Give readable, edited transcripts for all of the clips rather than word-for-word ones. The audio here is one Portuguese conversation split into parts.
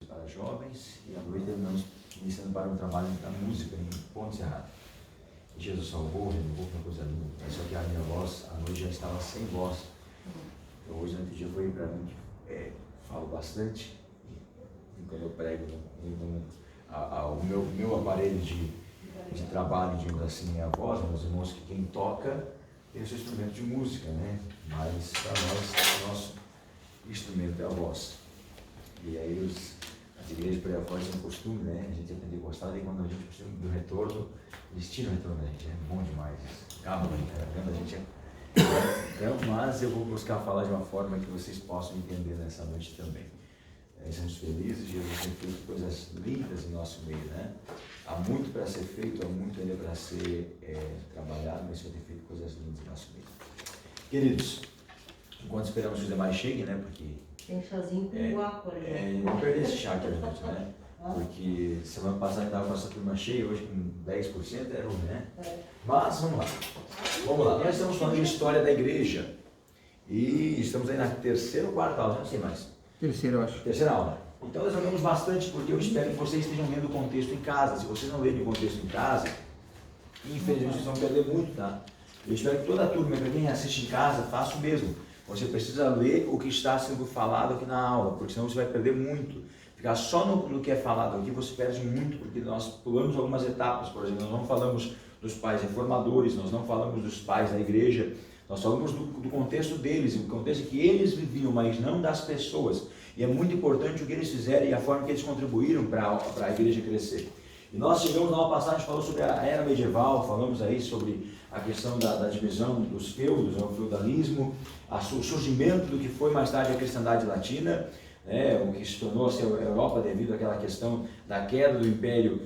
para jovens e à noite terminamos iniciando para um trabalho da música em Ponte Serrada. Jesus salvou, renovou, foi uma coisa linda. Só que a minha voz, à noite, já estava sem voz. Então, hoje, durante o dia, foi para mim que falo bastante. E quando eu prego, o meu aparelho de trabalho, digamos assim, é a voz. Meus irmãos, que quem toca tem o seu instrumento de música, né? Mas para nós, o nosso instrumento é a voz. E aí as igrejas por aí fora têm um costume, né? A gente é pentecostal e quando a gente precisa do retorno, eles tiram o retorno da gente, é bom demais. Acaba a gente. Então, mas eu vou buscar falar de uma forma que vocês possam entender nessa noite também. Estamos felizes, Jesus tem feito coisas lindas em nosso meio, né? Há muito para ser feito, há muito ainda para ser trabalhado, mas Ele tem feito coisas lindas em nosso meio. Queridos, enquanto esperamos que os demais cheguem, né? Porque tem chazinho com guapo, né? Não perder esse chá aqui, gente, né? Porque semana passada estava com essa turma cheia, hoje com 10% é ruim, né? Mas vamos lá. Vamos lá. Nós estamos falando de história da igreja. E estamos aí na terceira ou quarta aula, não sei mais. Terceira, eu acho. Terceira aula. Então nós vamos bastante, porque eu espero que vocês estejam lendo o contexto em casa. Se vocês não lerem o contexto em casa, infelizmente vocês vão perder muito, tá? Eu espero que toda a turma, para quem assiste em casa, faça o mesmo. Você precisa ler o que está sendo falado aqui na aula, porque senão você vai perder muito. Ficar só no que é falado aqui, você perde muito, porque nós pulamos algumas etapas. Por exemplo, nós não falamos dos pais reformadores, nós não falamos dos pais da igreja, nós falamos do contexto deles, o contexto que eles viviam, mas não das pessoas. E é muito importante o que eles fizeram e a forma que eles contribuíram para a igreja crescer. E nós chegamos na aula passada, a gente falou sobre a era medieval, falamos aí sobre a questão da divisão dos feudos, o feudalismo, o surgimento do que foi mais tarde a cristandade latina, o que se tornou-se a Europa devido àquela questão da queda do Império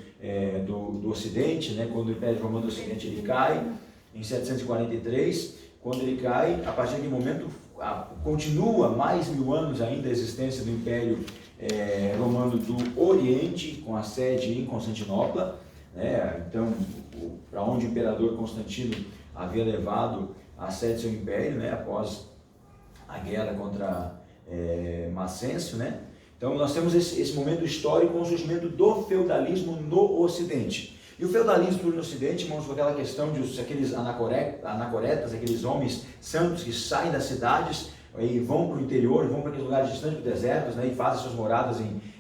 do Ocidente, né, quando o Império Romano do Ocidente ele cai, em 743, quando ele cai, a partir daquele momento continua mais 1000 anos ainda a existência do Império Romano do Oriente, com a sede em Constantinopla, né, então para onde o imperador Constantino havia levado a sede do seu império, né, após a guerra contra Macêncio, né? Então nós temos esse momento histórico com o surgimento do feudalismo no Ocidente. E o feudalismo no Ocidente, irmãos, com aquela questão de aqueles anacoretas, aqueles homens santos que saem das cidades e vão para o interior, vão para aqueles lugares distantes do deserto, né, e fazem suas moradas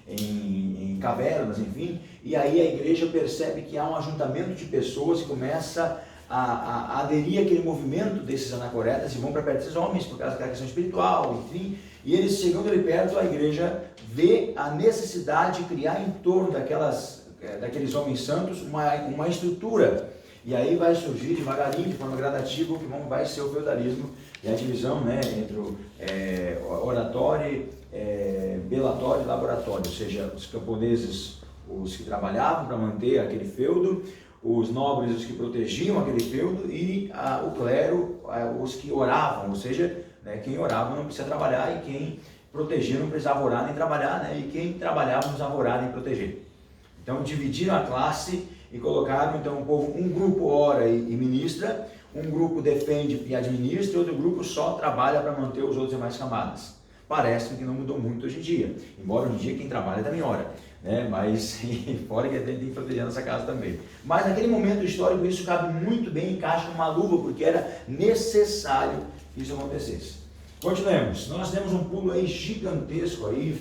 em cavernas, enfim. E aí a igreja percebe que há um ajuntamento de pessoas e começa a aderir àquele movimento desses anacoretas e vão para perto desses homens por causa daquela questão espiritual, enfim. E eles, chegando ali perto, a igreja vê a necessidade de criar em torno daqueles homens santos uma estrutura. E aí vai surgir devagarinho, de forma gradativa, o que vai ser o feudalismo e a divisão, né, entre o oratório, belatório e laboratório, ou seja, os camponeses, os que trabalhavam para manter aquele feudo, os nobres, os que protegiam aquele feudo, e o clero, os que oravam, ou seja, né, quem orava não precisa trabalhar e quem protegia não precisava orar nem trabalhar, né, e quem trabalhava não precisava orar nem proteger. Então dividiram a classe e colocaram então o povo, um grupo ora e ministra, um grupo defende e administra, e outro grupo só trabalha para manter os outros demais camadas. Parece que não mudou muito hoje em dia, embora hoje em dia quem trabalha também ora, né? Mas fora que tem que proteger nossa casa também. Mas naquele momento histórico isso cabe muito bem, encaixa numa luva, porque era necessário que isso acontecesse. Continuemos, nós temos um pulo aí gigantesco aí,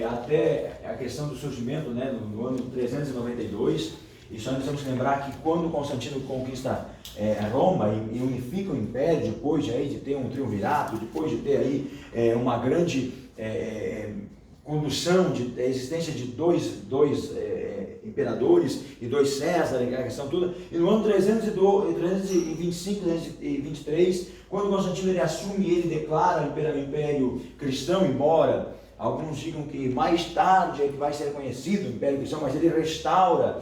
até a questão do surgimento, né, no ano 392, e só nós temos que lembrar que quando Constantino conquista Roma e unifica o império, depois de ter um triunvirato, depois de ter aí uma grande condução da existência de dois imperadores e 2 Césares, a questão toda, e no ano 325, 323, quando Constantino ele assume, ele declara o império cristão, embora alguns digam que mais tarde é que vai ser reconhecido o Império Cristão, mas ele restaura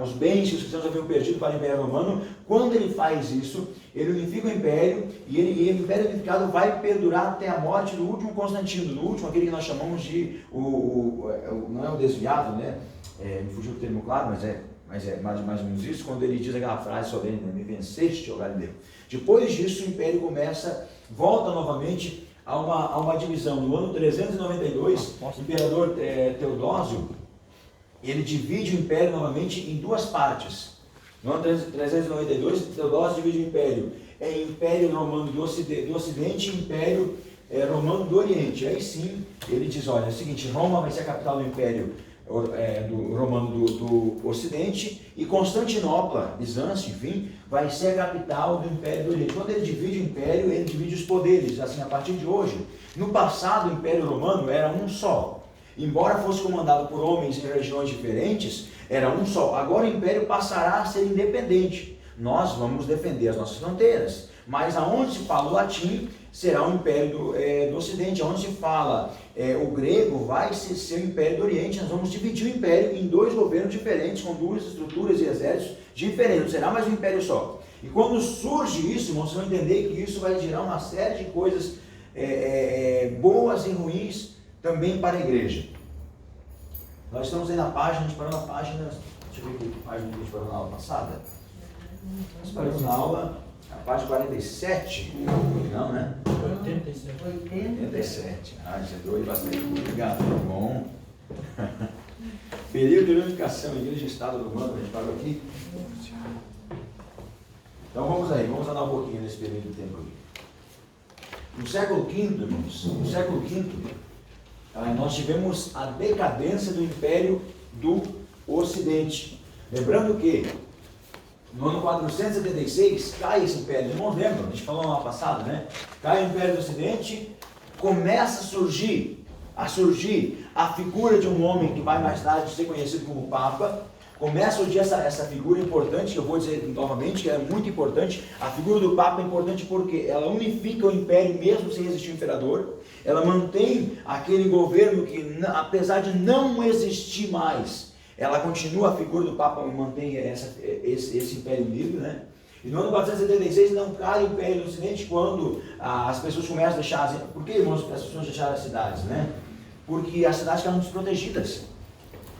os bens que os cristãos haviam perdido para o Império Romano. Quando ele faz isso, ele unifica o Império, e o Império unificado vai perdurar até a morte do último Constantino, do último, aquele que nós chamamos de, não é o desviado, né? Me fugiu o termo claro, mas é mais ou menos isso, quando ele diz aquela frase solene, né? Me venceste, ó Galileu. Depois disso, o Império volta novamente há uma divisão. No ano 392, o imperador Teodósio, ele divide o império novamente em duas partes. No ano 392, Teodósio divide o império em Império Romano do Ocidente e Império Romano do Oriente. Aí sim, ele diz, olha, é o seguinte, Roma vai ser a capital do Império Romano do Ocidente e Constantinopla, Bizâncio, enfim, vai ser a capital do Império do Oriente. Quando ele divide o Império, ele divide os poderes, assim, a partir de hoje. No passado, o Império Romano era um só. Embora fosse comandado por homens em regiões diferentes, era um só. Agora o Império passará a ser independente. Nós vamos defender as nossas fronteiras, mas aonde se fala o latim, será o Império do Ocidente. Onde se fala o grego, vai ser o Império do Oriente. Nós vamos dividir o Império em dois governos diferentes, com duas estruturas e exércitos diferentes. Não será mais um Império só. E quando surge isso, irmãos, vocês vão entender que isso vai gerar uma série de coisas boas e ruins também para a igreja. Nós estamos aí na página, a gente parou na página, deixa eu ver que página que a gente parou na aula passada. Nós paramos na aula, a página 47, não, né? 87. Ah, já deu bastante. Obrigado, muito bom. Período de unificação, Igreja e Estado Romano, a gente parou aqui. Então vamos aí, vamos andar um pouquinho nesse período de tempo aqui. No século V, irmãos, no século V, nós tivemos a decadência do Império do Ocidente. Lembrando que no ano 476 cai esse Império, irmãos, lembram? A gente falou no ano passado, né? Cai o Império do Ocidente, começa a surgir a figura de um homem que vai mais tarde ser conhecido como Papa. Começa a surgir essa figura importante, que eu vou dizer novamente, que é muito importante. A figura do Papa é importante porque ela unifica o Império mesmo sem existir um imperador. Ela mantém aquele governo que, apesar de não existir mais, ela continua, a figura do Papa mantém esse Império livre, né? E no ano 476 não cai o Império do Ocidente quando as pessoas começam a deixar... Por que, irmãos, as pessoas deixaram as cidades, né? Porque as cidades ficaram desprotegidas.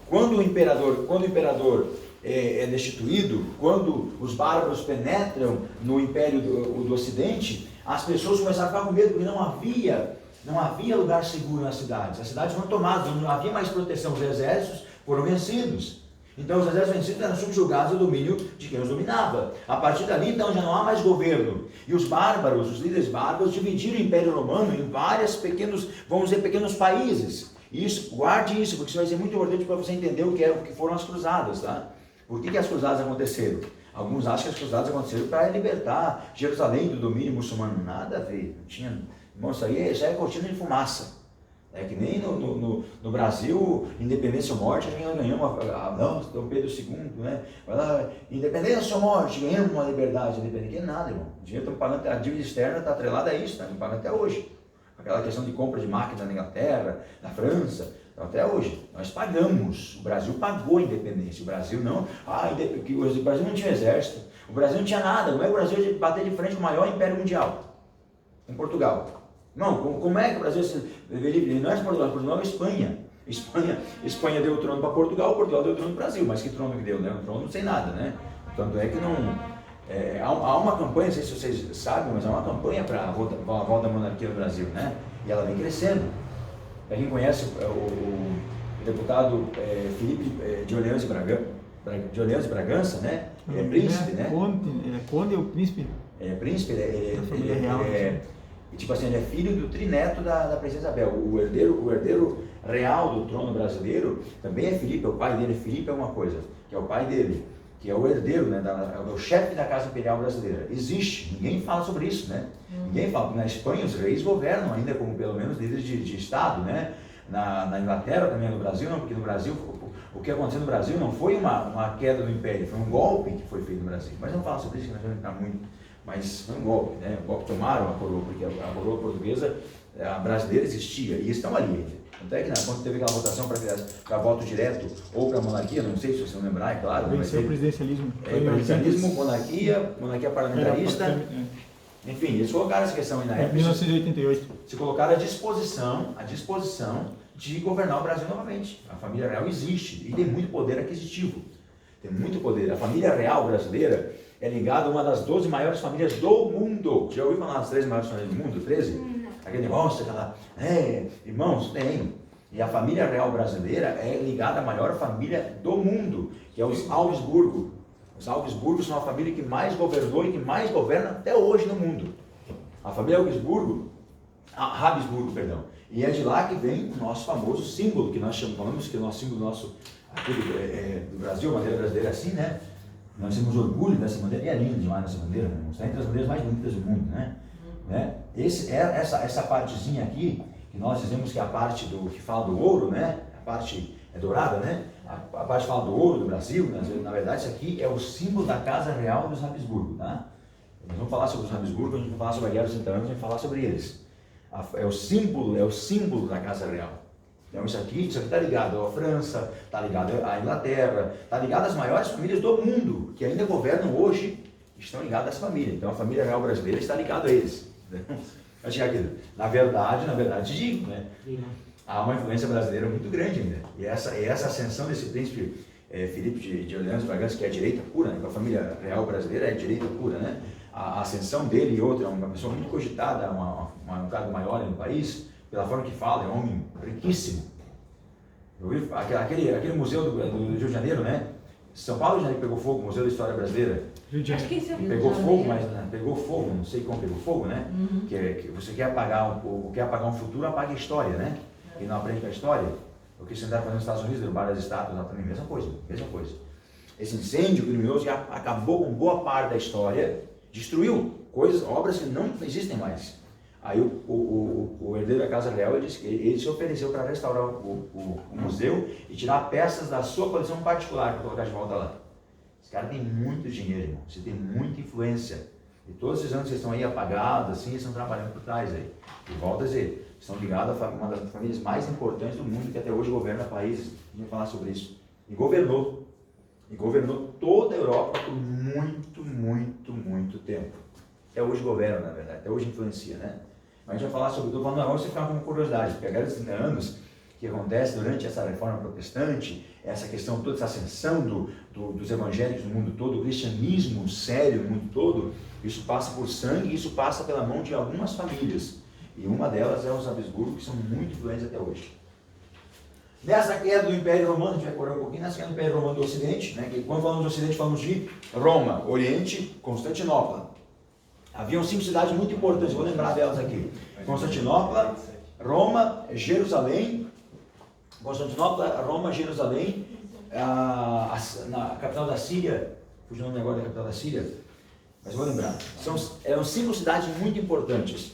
Quando o imperador é destituído, quando os bárbaros penetram no Império do Ocidente, as pessoas começaram a ficar com medo, porque não havia lugar seguro nas cidades. As cidades foram tomadas, não havia mais proteção, os exércitos foram vencidos. Então os exércitos vencidos eram subjugados ao domínio de quem os dominava. A partir dali, então, já não há mais governo. E os bárbaros, os líderes bárbaros, dividiram o Império Romano em vários pequenos países. Isso, guarde isso, porque isso vai ser muito importante para você entender o que foram as cruzadas, tá? Por que as cruzadas aconteceram? Alguns acham que as cruzadas aconteceram para libertar Jerusalém do domínio muçulmano. Nada a ver, não tinha... Irmão, isso aí já é cortina de fumaça. É que nem no Brasil, independência ou morte, a gente ganhou não, Dom Pedro II, né? Vai lá, independência ou morte, ganhamos uma liberdade independente. Que nada, irmão. O dinheiro estamos pagando, a dívida externa está atrelada a isso, estamos pagando até hoje. Aquela questão de compra de máquina na Inglaterra, na França, até hoje. Nós pagamos. O Brasil pagou a independência. O Brasil não. O Brasil não tinha exército. O Brasil não tinha nada. Como é que o Brasil ia bater de frente com o maior império mundial? Com Portugal. Não, como é que o Brasil não é Portugal, é Espanha. Espanha deu o trono para Portugal deu o trono para o Brasil. Mas que trono que deu, né? Um trono sem nada, né? Tanto é que não... há uma campanha, não sei se vocês sabem, mas há uma campanha para a volta da monarquia no Brasil, né? E ela vem crescendo. Para quem conhece o deputado Felipe de Orleans e Bragança, né? Ele é príncipe, né? Conde ou príncipe? Príncipe, tipo assim, ele é filho do trineto da princesa Isabel. O herdeiro real do trono brasileiro também é Felipe, o pai dele. Felipe é uma coisa, que é o pai dele, que é o herdeiro, né, é o chefe da Casa Imperial Brasileira. Existe, ninguém fala sobre isso, né? Ninguém fala. Na Espanha os reis governam ainda como pelo menos líderes de Estado, né? Na Inglaterra também, no Brasil não, porque no Brasil, o que aconteceu no Brasil não foi uma queda do Império, foi um golpe que foi feito no Brasil. Mas não fala sobre isso, que nós vamos entrar muito. Mas foi um golpe, né? Um golpe, tomaram a coroa, porque a coroa portuguesa, a brasileira existia, e estão ali. Até que quando teve aquela votação para voto direto ou para monarquia, não sei se você não lembrar, é claro. Venceu o presidencialismo. Presidencialismo, monarquia parlamentarista. Enfim, eles colocaram essa questão aí na época. 1988. Se colocaram à disposição de governar o Brasil novamente. A família real existe e tem muito poder aquisitivo. Tem muito poder. A família real brasileira é ligada a uma das 12 maiores famílias do mundo. Já ouviu falar das 13 maiores famílias do mundo? 13? aquele negócio, aquela, irmãos, tem. E a família real brasileira é ligada à maior família do mundo, que é os Habsburgo. Os Habsburgo são a família que mais governou e que mais governa até hoje no mundo. A família Habsburgo, e é de lá que vem o nosso famoso símbolo, que nós chamamos, que é o nosso símbolo aqui do Brasil, a bandeira brasileira é assim, né? Nós temos orgulho dessa bandeira, e é linda demais essa bandeira, né? Está entre as bandeiras mais bonitas do mundo, né? Essa partezinha aqui, que nós dizemos que é a parte que fala do ouro, né? A parte é dourada, né? A parte que fala do ouro do Brasil, né? Na verdade isso aqui é o símbolo da Casa Real dos Habsburgo, tá? Nós vamos falar sobre os Habsburgo, a gente vai falar sobre a Guerra dos 30 anos, a gente vai falar sobre eles. É o símbolo da Casa Real. Então isso aqui está ligado à França, está ligado à Inglaterra, está ligado às maiores famílias do mundo, que ainda governam hoje, estão ligadas a essa família. Então a família real brasileira está ligada a eles. Na verdade digo, né? Há uma influência brasileira muito grande ainda. E essa ascensão desse príncipe Felipe de Orleans Bragança, que é a direita pura, né? A família real brasileira é a direita pura, né? A ascensão dele e outra, é uma pessoa muito cogitada, um cargo maior no país, pela forma que fala, é um homem riquíssimo. Eu vi aquele museu do Rio de Janeiro, né? São Paulo já pegou fogo, o Museu da História Brasileira. Pegou fogo, mas pegou fogo, não sei como pegou fogo, né? Que você quer apagar um futuro, apaga a história, né? E não aprende com a história. O que você está fazendo nos Estados Unidos, derrubar as estátuas, lá também, mesma coisa. Esse incêndio criminoso já acabou com boa parte da história, destruiu obras que não existem mais. Aí o herdeiro da Casa Real ele disse que ele se ofereceu para restaurar o museu e tirar peças da sua coleção particular para colocar de volta lá. Esse cara tem muito dinheiro, irmão. Você tem muita influência. E todos esses anos que vocês estão aí apagados, assim, eles estão trabalhando por trás aí. E volto a dizer, estão ligados a uma das famílias mais importantes do mundo que até hoje governa países. A gente vai falar sobre isso. E governou toda a Europa por muito tempo. Até hoje governa, na verdade, até hoje influencia, né? Mas a gente vai falar sobre, estou falando agora, você ficar com curiosidade, porque a Guerra dos 30 anos, que acontece durante essa reforma protestante, essa questão, toda essa ascensão dos evangélicos no mundo todo, o cristianismo sério no mundo todo, isso passa por sangue, isso passa pela mão de algumas famílias. E uma delas é os Habsburgo, que são muito influentes até hoje. Nessa queda do Império Romano, a gente vai correr um pouquinho, nessa queda do Império Romano do Ocidente, né, que quando falamos do Ocidente, falamos de Roma, Oriente, Constantinopla. Haviam 5 cidades muito importantes, vou lembrar delas aqui. Constantinopla, Roma, Jerusalém, na capital da Síria, fugindo o nome agora da capital da Síria, mas vou lembrar. Eram 5 cidades muito importantes.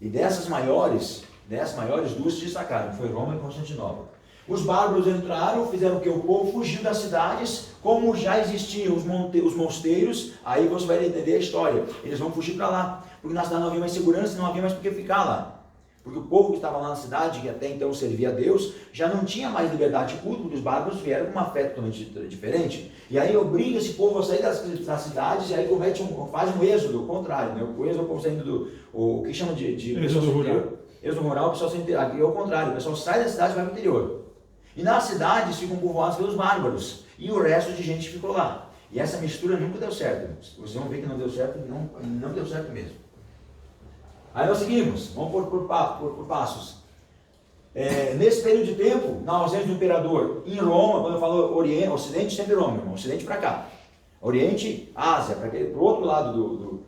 E dessas maiores, 2 se destacaram, que foi Roma e Constantinopla. Os bárbaros entraram, fizeram o que? O povo fugiu das cidades, como já existiam os mosteiros, aí você vai entender a história. Eles vão fugir para lá, porque na cidade não havia mais segurança, não havia mais por que ficar lá. Porque o povo que estava lá na cidade, que até então servia a Deus, já não tinha mais liberdade de culto, porque os bárbaros vieram com uma fé totalmente diferente. E aí obriga esse povo a sair das cidades, e aí faz um êxodo, o contrário, né? O êxodo é o povo saindo o que chama de êxodo rural. Êxodo rural, o pessoal saindo, aqui é o contrário, o pessoal sai da cidade e vai para o interior. E nas cidades ficam povoadas pelos bárbaros, e o resto de gente ficou lá. E essa mistura nunca deu certo. Vocês vão ver que não deu certo, não deu certo mesmo. Aí nós seguimos, vamos por passos. Nesse período de tempo, na ausência do imperador, em Roma, quando eu falo Oriente, Ocidente, sempre Roma, irmão, Ocidente para cá. Oriente, Ásia, para o outro lado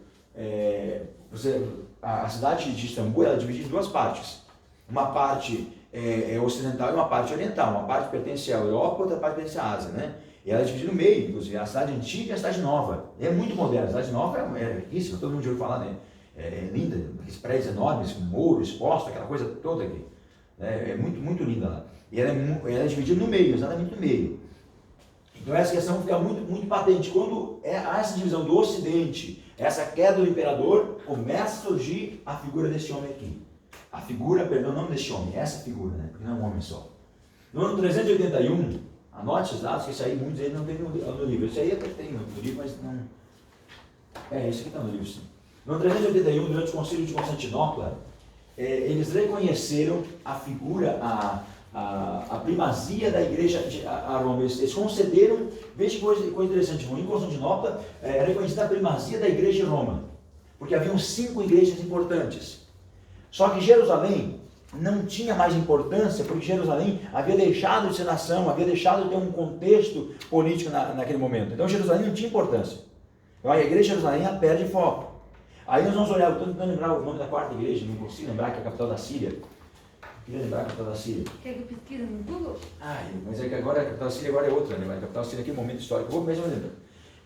a cidade de Istambul ela é dividida em 2 partes. Uma parte ocidental e uma parte oriental. Uma parte pertence à Europa, outra parte pertence à Ásia, né? E ela é dividida no meio, inclusive, a cidade antiga e a cidade nova. É muito moderna, a cidade nova é riquíssima, todo mundo já ouviu falar, né? É linda, aqueles prédios enormes, com muro exposto, aquela coisa toda aqui. É muito linda lá. E ela é dividida no meio, exatamente no meio. Então essa questão fica muito patente. Quando há essa divisão do Ocidente, essa queda do imperador, começa a surgir a figura desse homem aqui. A figura, perdão, não desse homem, essa figura, né? Porque não é um homem só. No ano 381, anote os dados, que isso aí muitos aí não tem no livro. Isso aí até tem no livro, mas não... Isso aqui está no livro, sim. No ano 381, durante o concílio de Constantinopla, eles reconheceram a figura, a primazia da igreja a Roma. Eles concederam, veja que coisa interessante, em Constantinopla é reconhecida a primazia da igreja de Roma, porque haviam 5 igrejas importantes. Só que Jerusalém não tinha mais importância, porque Jerusalém havia deixado de ser nação, havia deixado de ter um contexto político naquele momento. Então Jerusalém não tinha importância. Então a igreja de Jerusalém ela perde foco. Aí nós vamos olhar, eu estou tentando lembrar o nome da quarta igreja, não consigo lembrar, que é a capital da Síria. Queria lembrar a capital da Síria. Quer que eu pesquise no Google? Mas é que agora a capital da Síria agora é outra, né? A capital da Síria naquele momento histórico, eu vou mesmo lembrar.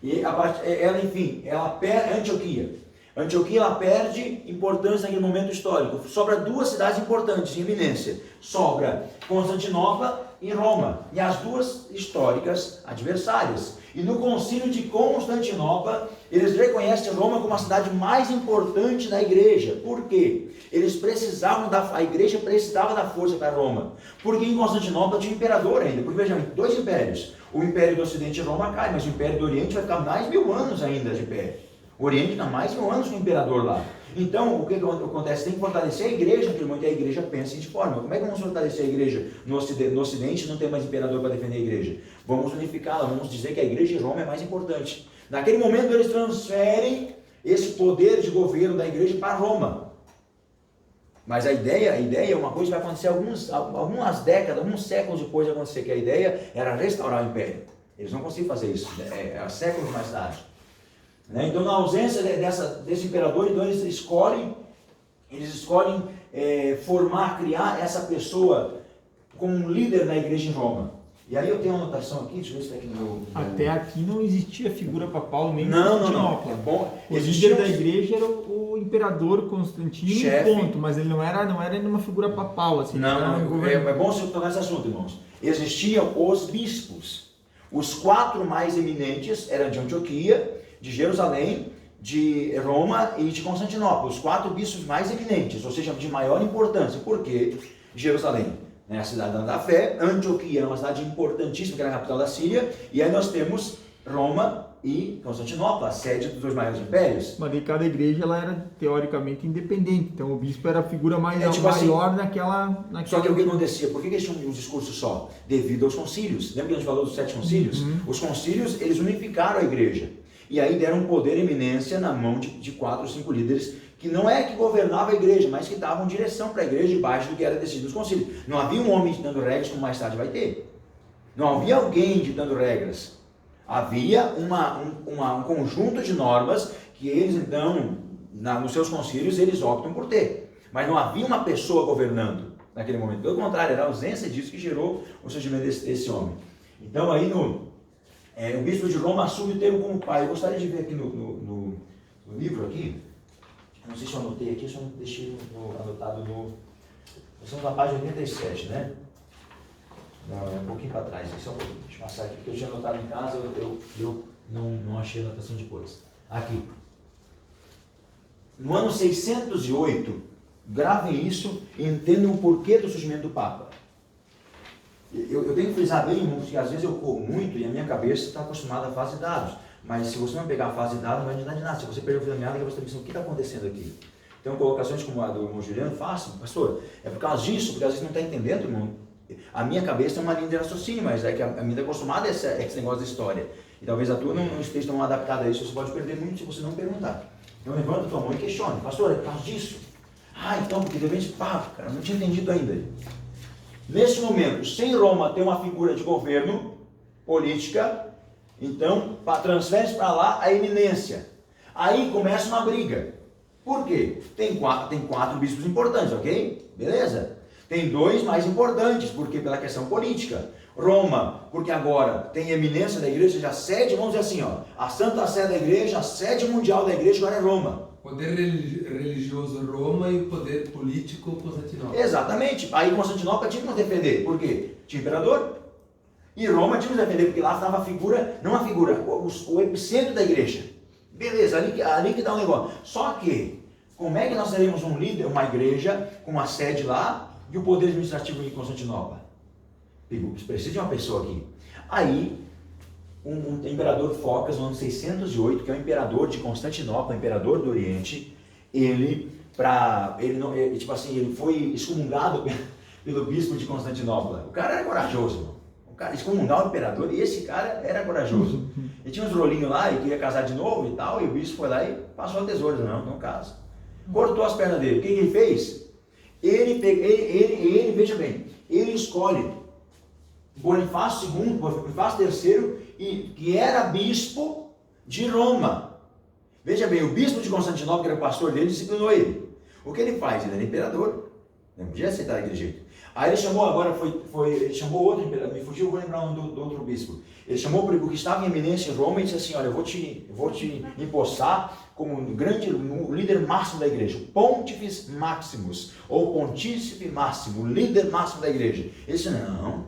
E ela, enfim, ela perde Antioquia. Antioquia ela perde importância naquele momento histórico. Sobra duas cidades importantes em eminência. Sobra Constantinopla e Roma. E as duas históricas adversárias. E no concílio de Constantinopla, eles reconhecem Roma como a cidade mais importante da igreja. Por quê? Eles precisavam a igreja precisava da força para Roma. Porque em Constantinopla tinha um imperador ainda. Porque vejam, dois impérios. O império do Ocidente Roma cai, mas o império do Oriente vai ficar mais 1000 anos ainda de pé. O Oriente está mais de 1000 anos com o imperador lá. Então, o que acontece? Tem que fortalecer a igreja, porque muita igreja pensa de forma. Como é que vamos fortalecer a igreja no Ocidente não tem mais imperador para defender a igreja? Vamos unificá-la, vamos dizer que a igreja de Roma é mais importante. Naquele momento, eles transferem esse poder de governo da igreja para Roma. Mas a ideia é uma coisa que vai acontecer algumas décadas, alguns séculos depois de acontecer, que a ideia era restaurar o império. Eles não conseguiram fazer isso, há séculos mais tarde. Então, na ausência desse imperador, então eles escolhem criar essa pessoa como um líder da igreja em Roma. E aí eu tenho uma anotação aqui, deixa eu ver se está aqui no meu... Até aqui não existia figura papal nem Não. É bom. O líder da igreja era o imperador Constantino, ponto, mas ele não era uma figura papal. Assim, é bom você tocar nesse assunto, irmãos. Existiam os bispos. Os 4 mais eminentes eram de Antioquia, de Jerusalém, de Roma e de Constantinopla. Os 4 bispos mais eminentes, ou seja, de maior importância. Por quê? Jerusalém, né, a cidade da fé. Antioquia é uma cidade importantíssima, que era a capital da Síria. E aí nós temos Roma e Constantinopla, a sede dos 2 maiores impérios. Mas de cada igreja ela era teoricamente independente. Então o bispo era a figura maior assim, naquela... Só que o que acontecia? Por que eles tinham um discurso só? Devido aos concílios. Lembra que a gente falou dos 7 concílios? Os concílios, eles unificaram a igreja. E aí deram poder e eminência na mão de 4 ou 5 líderes, que não é que governava a igreja, mas que davam direção para a igreja debaixo do que era decidido nos concílios. Não havia um homem ditando regras, como mais tarde vai ter. Não havia alguém ditando regras. Havia um conjunto de normas que eles, então, nos seus concílios, eles optam por ter. Mas não havia uma pessoa governando naquele momento. Pelo contrário, era a ausência disso que gerou o surgimento desse homem. Então, aí o bispo de Roma assume o termo como pai. Eu gostaria de ver aqui no livro aqui. Não sei se eu anotei aqui, se eu não deixei anotado Nós estamos na página 87, né? Não, é um pouquinho para trás. Só um pouquinho. Deixa eu passar aqui, porque eu tinha anotado em casa, eu não achei a anotação depois. Aqui. No ano 608, gravem isso e entendam o porquê do surgimento do Papa. Eu tenho que frisar bem, irmãos, que às vezes eu corro muito e a minha cabeça está acostumada à fase de dados. Mas se você não pegar a fase de dados, não vai adiantar de nada. Se você perder o fio da meada, você está pensando, o que está acontecendo aqui? Então, colocações como a do irmão Juliano, façam, pastor, é por causa disso, porque às vezes não está entendendo, irmão. A minha cabeça é uma linha de raciocínio, mas é que a minha está acostumada a esse negócio da história. E talvez a tua não esteja tão adaptada a isso, você pode perder muito se você não perguntar. Então, levanta a tua mão e questione, pastor, é por causa disso? Então, porque de repente, cara, não tinha entendido ainda. Neste momento, sem Roma ter uma figura de governo, política, então transfere para lá a eminência. Aí começa uma briga. Por quê? Tem quatro bispos importantes, ok? Beleza? Tem 2 mais importantes, porque pela questão política. Roma, porque agora tem eminência da igreja, já sede, vamos dizer assim, a Santa Sé da igreja, a sede mundial da igreja agora é Roma. Poder religioso Roma e o poder político Constantinopla. Exatamente. Aí Constantinopla tinha que nos defender. Por quê? Tinha imperador. E Roma tinha que nos defender, porque lá estava a figura, não a figura, o epicentro da igreja. Beleza, ali que dá um negócio. Só que, como é que nós teremos um líder, uma igreja, com uma sede lá, e o poder administrativo em Constantinopla? Precisa de uma pessoa aqui. Aí, um imperador Focas, no ano 608, que é o imperador de Constantinopla, imperador do Oriente, ele foi excomungado pelo bispo de Constantinopla. O cara era corajoso, irmão. O cara excomungar o imperador, e esse cara era corajoso. Ele tinha uns rolinhos lá e queria casar de novo e tal, e o bispo foi lá e passou a tesoura. Não casa. Cortou as pernas dele. O que ele fez? ele, veja bem, ele escolhe Bonifácio II, Bonifácio III, que era bispo de Roma. Veja bem, o bispo de Constantinopla, que era o pastor dele, disciplinou ele. O que ele faz? Ele era imperador, não podia aceitar daquele jeito. Aí ele chamou, ele chamou outro imperador, me fugiu, vou lembrar o nome do outro bispo. Ele chamou o que estava em eminência em Roma e disse assim: olha, eu vou te empossar como o líder máximo da igreja, o Pontifex Maximus, ou Pontífice Máximo, o líder máximo da igreja. Ele disse: não,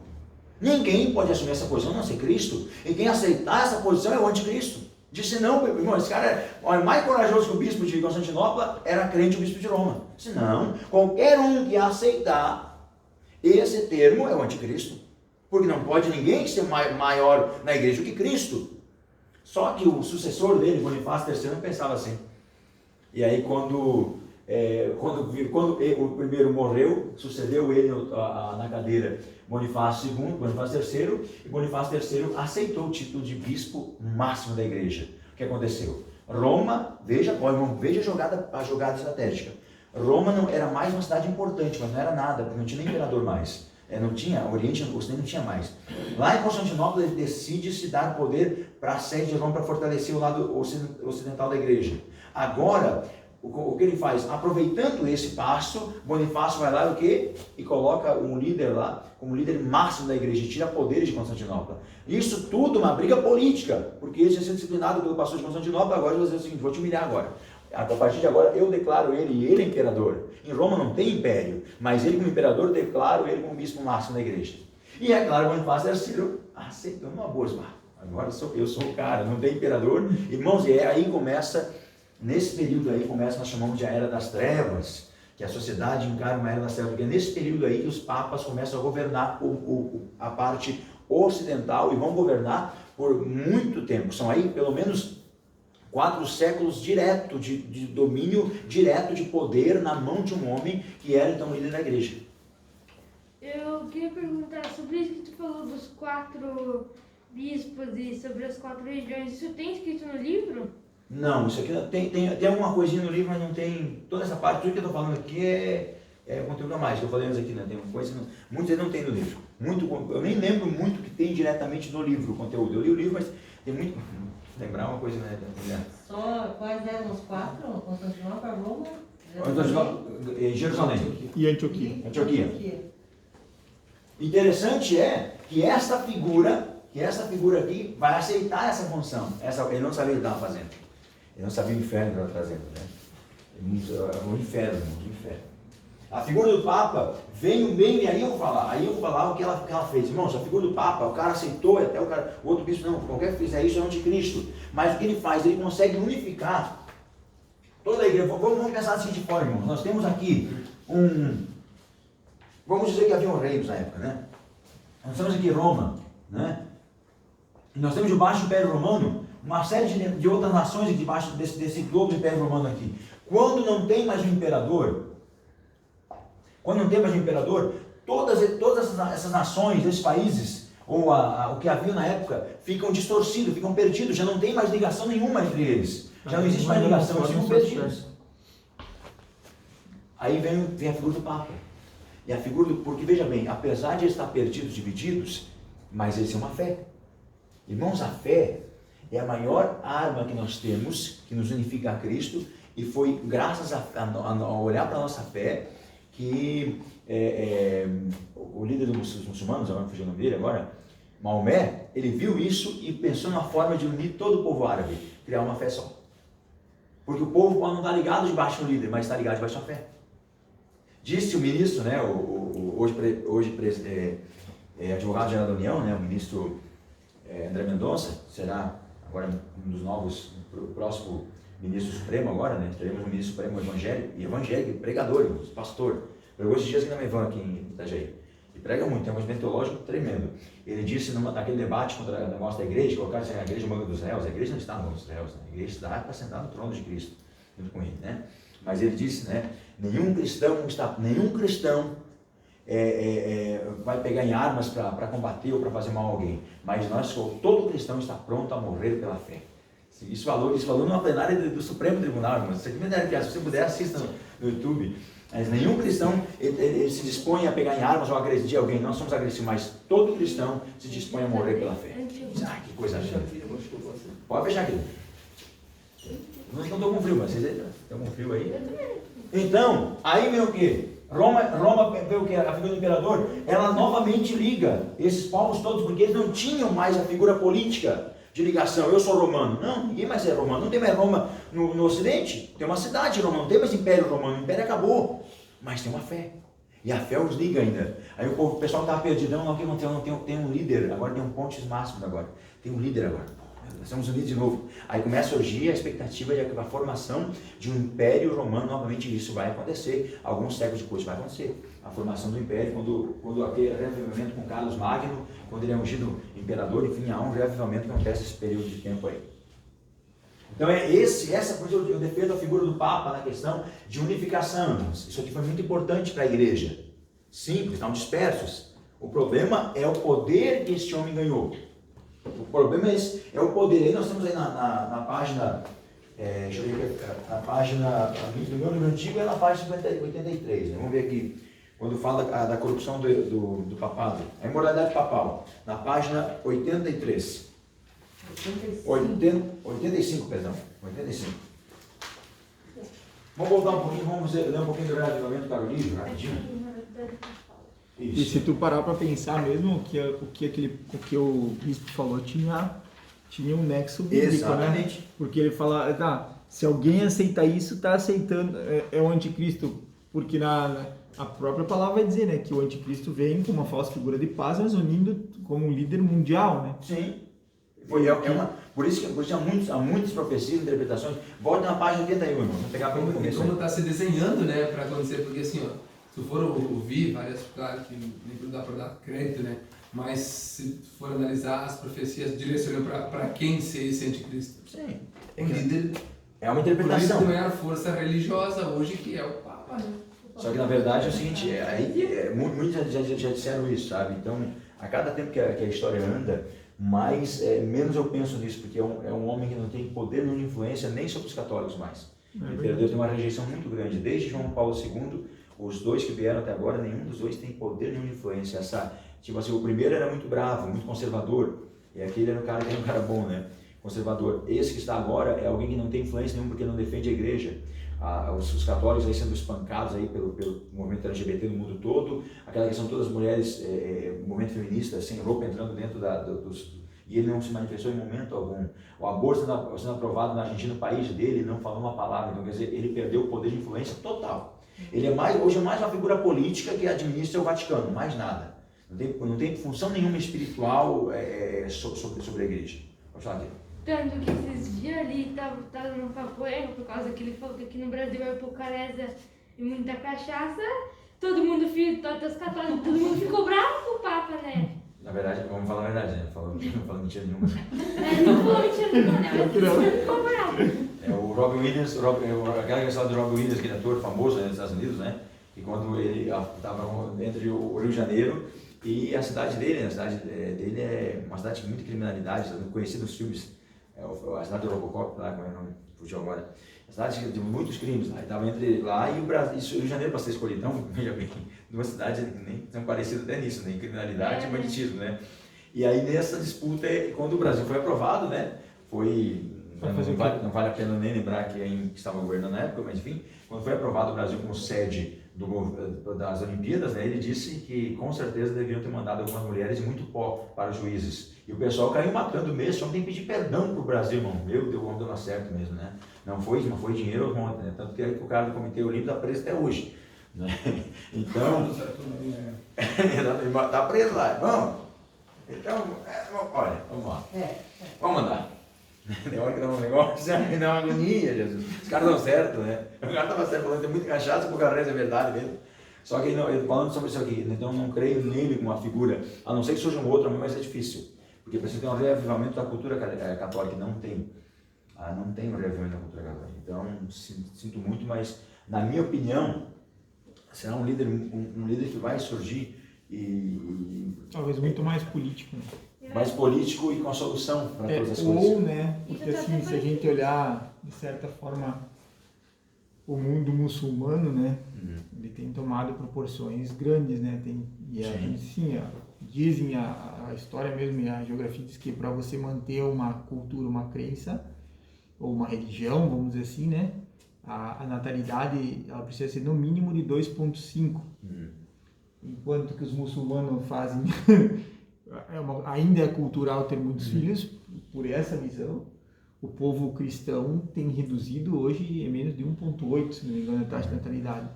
ninguém pode assumir essa posição a não ser Cristo, e quem aceitar essa posição é o anticristo. Disse: não, irmão, esse cara é mais corajoso que o bispo de Constantinopla, era crente o bispo de Roma. Disse: não, qualquer um que aceitar esse termo é o anticristo, porque não pode ninguém ser maior na igreja do que Cristo. Só que o sucessor dele, Bonifácio III, pensava assim. E aí quando o primeiro morreu, sucedeu ele na cadeira Bonifácio II, Bonifácio III, e Bonifácio III aceitou o título de bispo máximo da igreja. O que aconteceu? Roma, veja a jogada estratégica. Roma não era mais uma cidade importante, mas não era nada, porque não tinha nem imperador mais. Não tinha, Oriente e Ocidente não tinha mais. Lá em Constantinopla ele decide se dar poder para a sede de Roma, para fortalecer o lado ocidental da igreja. Agora, o que ele faz? Aproveitando esse passo, Bonifácio vai lá e coloca um líder lá como líder máximo da igreja e tira poderes de Constantinopla. Isso tudo uma briga política, porque ele tinha sido disciplinado pelo pastor de Constantinopla. Agora ele vai dizer o seguinte: vou te humilhar agora. A partir de agora eu declaro ele é imperador. Em Roma não tem império, mas ele como imperador declaro ele como bispo máximo da igreja. E é claro, Bonifácio III aceitou uma boa. Agora eu sou o cara, não tem imperador. Irmãos, e aí começa, nesse período aí começa, nós chamamos de a Era das Trevas, que a sociedade encara uma Era das Trevas, porque é nesse período aí que os papas começam a governar a parte ocidental e vão governar por muito tempo. São aí pelo menos 4 séculos direto de domínio direto de poder na mão de um homem que era então líder da igreja. Eu queria perguntar sobre isso que tu falou dos 4 bispos e sobre as 4 regiões. Isso tem escrito no livro? Não, isso aqui tem alguma coisinha no livro, mas não tem toda essa parte. Tudo que eu estou falando aqui é conteúdo a mais, que eu falei antes aqui, né? Tem uma coisa, muitos não tem no livro. Eu nem lembro muito que tem diretamente no livro o conteúdo. Eu li o livro, mas tem muito. Lembrar uma coisa, né? Só quais eram os 4? Constantinopla, Roma, Jerusalém e Antioquia. Antioquia. Interessante é que esta figura aqui vai aceitar essa função. Ele não sabia o que ele estava fazendo. Ele não sabia o inferno que ele estava trazendo, né? O inferno. A figura do Papa vem no meio, e aí eu vou falar o que ela fez. Irmãos, a figura do Papa, o cara aceitou, até o outro bispo, não, qualquer que fizer isso é anticristo. Mas o que ele faz? Ele consegue unificar toda a igreja. Vamos pensar da seguinte forma, irmãos. Nós temos aqui vamos dizer que haviam reinos na época, né? Nós temos aqui Roma, né? E nós temos debaixo do Império Romano uma série de outras nações debaixo desse globo do Império Romano aqui. Quando não tem mais um imperador, todas essas nações, esses países, ou o que havia na época, ficam distorcidos, ficam perdidos, já não tem mais ligação nenhuma entre eles. Já não existe mais ligação, eles ficam perdidos. Aí vem a figura do Papa. E a figura porque veja bem, apesar de eles estar perdidos, divididos, mas eles têm uma fé. Irmãos, a fé é a maior arma que nós temos, que nos unifica a Cristo, e foi graças a olhar para a nossa fé que o líder dos muçulmanos, agora não fugiu o nome dele agora, Maomé, ele viu isso e pensou numa forma de unir todo o povo árabe, criar uma fé só. Porque o povo pode não estar ligado debaixo do líder, mas está ligado debaixo da fé. Disse o ministro, né, hoje advogado-geral da União, né, o ministro André Mendonça, será agora um dos novos, o próximo ministro supremo agora, né, teremos um ministro supremo evangélico, pregador, pastor. Pregou esses dias aqui na Mevan, aqui em Itajaí. E prega muito, tem um conhecimento teológico tremendo. Ele disse naquele debate contra a negócio da igreja, colocaram a igreja no banco dos réus. A igreja não está no banco dos réus, né? A igreja está para sentar no trono de Cristo, junto com ele, né? Mas ele disse, né, nenhum cristão vai pegar em armas para combater ou para fazer mal a alguém, mas todo cristão está pronto a morrer pela fé. Isso falou numa plenária do Supremo Tribunal, mas isso aqui se você puder, assista no YouTube. Mas nenhum cristão ele se dispõe a pegar em armas ou agredir alguém. Nós somos agressivos, mas todo cristão se dispõe a morrer pela fé. Que coisa linda. Pode fechar aqui. Não estou com frio, mas vocês estão com frio aí? Então, aí vem o quê? Roma vê o quê? A figura do imperador, ela novamente liga esses povos todos, porque eles não tinham mais a figura política de ligação. Eu sou romano. Não, ninguém mais é romano. Não tem mais Roma no Ocidente. Tem uma cidade romana, não tem mais Império Romano. O Império acabou. Mas tem uma fé. E a fé os liga ainda. Aí o pessoal estava perdidão, não, o que aconteceu? Não, tem um líder. Agora tem um Pontes Máximos agora. Tem um líder agora. Nós estamos unidos de novo. Aí começa a surgir a expectativa de a formação de um Império Romano. Novamente isso vai acontecer. Alguns séculos depois vai acontecer. A formação do Império, quando aquele reavivamento com Carlos Magno, quando ele é ungido imperador, enfim, há um reavivamento que acontece nesse período de tempo aí. Então essa porque eu defendo a figura do Papa na questão de unificação. Isso aqui foi muito importante para a igreja. Simples, estão dispersos. O problema é o poder que este homem ganhou. O problema é o poder. Aí nós estamos aí na página, deixa eu ver, na página do meu livro antigo é na página 83. Né? Vamos ver aqui, quando fala da corrupção do papado, a imoralidade papal, na página 83. 85, perdão. 85. Vamos voltar um pouquinho, vamos ler um pouquinho do reavivamento carolígio, rapidinho. Isso. E se tu parar para pensar mesmo, o que o bispo falou tinha um nexo bíblico, exatamente, né? Porque ele fala, se alguém aceita isso, está aceitando, é o anticristo, porque a própria palavra vai dizer, né, que o anticristo vem com uma falsa figura de paz, mas unindo como um líder mundial, né? Sim. Por isso que há muitas profecias, interpretações. Volta na página 81, irmão. Vamos pegar para o começo. Como está se desenhando, né, para acontecer, porque assim, ó, se for ouvir várias, claro que nem dá para dar crédito, né, mas se for analisar as profecias direcionando para quem ser esse anticristo. Sim. O líder É uma interpretação. O líder de maior força religiosa hoje, que é o Papa, né? Só que na verdade é o seguinte, muitos já disseram isso, sabe? Então, a cada tempo que a história anda, menos eu penso nisso, porque é um homem que não tem poder nem influência nem sobre os católicos mais. O imperador tem uma rejeição muito grande. Desde João Paulo II, os dois que vieram até agora, nenhum dos dois tem poder nem influência. Tipo assim, o primeiro era muito bravo, muito conservador, e aquele era um cara bom, né? Conservador. Esse que está agora é alguém que não tem influência nenhuma porque não defende a igreja. Os católicos aí sendo espancados aí pelo movimento LGBT no mundo todo, aquela questão de todas as mulheres, movimento feminista, sem roupa entrando dentro e ele não se manifestou em momento algum. O aborto sendo aprovado na Argentina, o país dele, não falou uma palavra. Então, quer dizer, ele perdeu o poder de influência total. Ele hoje é mais uma figura política que administra o Vaticano, mais nada. Não tem função nenhuma espiritual sobre a igreja. Pode falar aqui. Tanto que esses dias ali tava dando um papoeiro por causa que ele falou que aqui no Brasil é poucareza e muita cachaça. Todo mundo, todos os católicos, todo mundo ficou bravo com o Papa, né? Na verdade, vamos falar a verdade, né? Não falando mentira nenhuma. Não falou mentira nenhuma, né? Mas todo mundo ficou bravo. O Robin Williams, aquela história do Robin Williams, aquele ator famoso, né, nos Estados Unidos, né? E quando ele estava entre o Rio de Janeiro e a cidade dele, né? A cidade dele é uma cidade de muita criminalidade, conhecido nos filmes. A cidade do Robocop, lá, como é o nome? Fugiu agora. A cidade de muitos crimes lá. Estava entre lá e o Brasil, e o Rio de Janeiro para ser escolhido. Então, veja bem, duas cidades nem são parecidas até nisso, né? Em criminalidade e banditismo, né? E aí nessa disputa, quando o Brasil foi aprovado, né? Não vale a pena nem lembrar quem estava governando na época, mas enfim, quando foi aprovado o Brasil como sede das Olimpíadas, né, ele disse que com certeza deveriam ter mandado algumas mulheres e muito pó para os juízes. E o pessoal caiu matando mesmo, só tem que pedir perdão para o Brasil, irmão. Meu Deus, o homem deu certo mesmo, né? Não foi dinheiro ou monte, né? Tanto que o cara do Comitê Olímpico está preso até hoje. Né? Então, está preso lá. Vamos. Então, olha, vamos lá. Vamos andar. Tem hora que dá um negócio, me dá uma agonia, Jesus. Os caras dão certo, né? O cara estava certo, falando que tem muita cachaça, pouca reza, é verdade mesmo. Só que ele falando sobre isso aqui, então não creio nele como uma figura, a não ser que surja um outro, mas é difícil. Porque precisa ter um reavivamento da cultura católica, não tem. Não tem um reavivamento da cultura católica. Então, sinto muito, mas na minha opinião, será um líder que vai surgir e talvez muito mais político. Né? mais político e com a solução para todas as coisas. Ou, né, porque assim, se a gente olhar, de certa forma, o mundo muçulmano, né, ele tem tomado proporções grandes, né, dizem a história mesmo e a geografia diz que para você manter uma cultura, uma crença, ou uma religião, vamos dizer assim, né, a natalidade, ela precisa ser no mínimo de 2,5. Enquanto que os muçulmanos fazem, ainda é cultural ter muitos filhos, por essa visão. O povo cristão tem reduzido hoje, é menos de 1,8, se não me engano, a taxa de natalidade.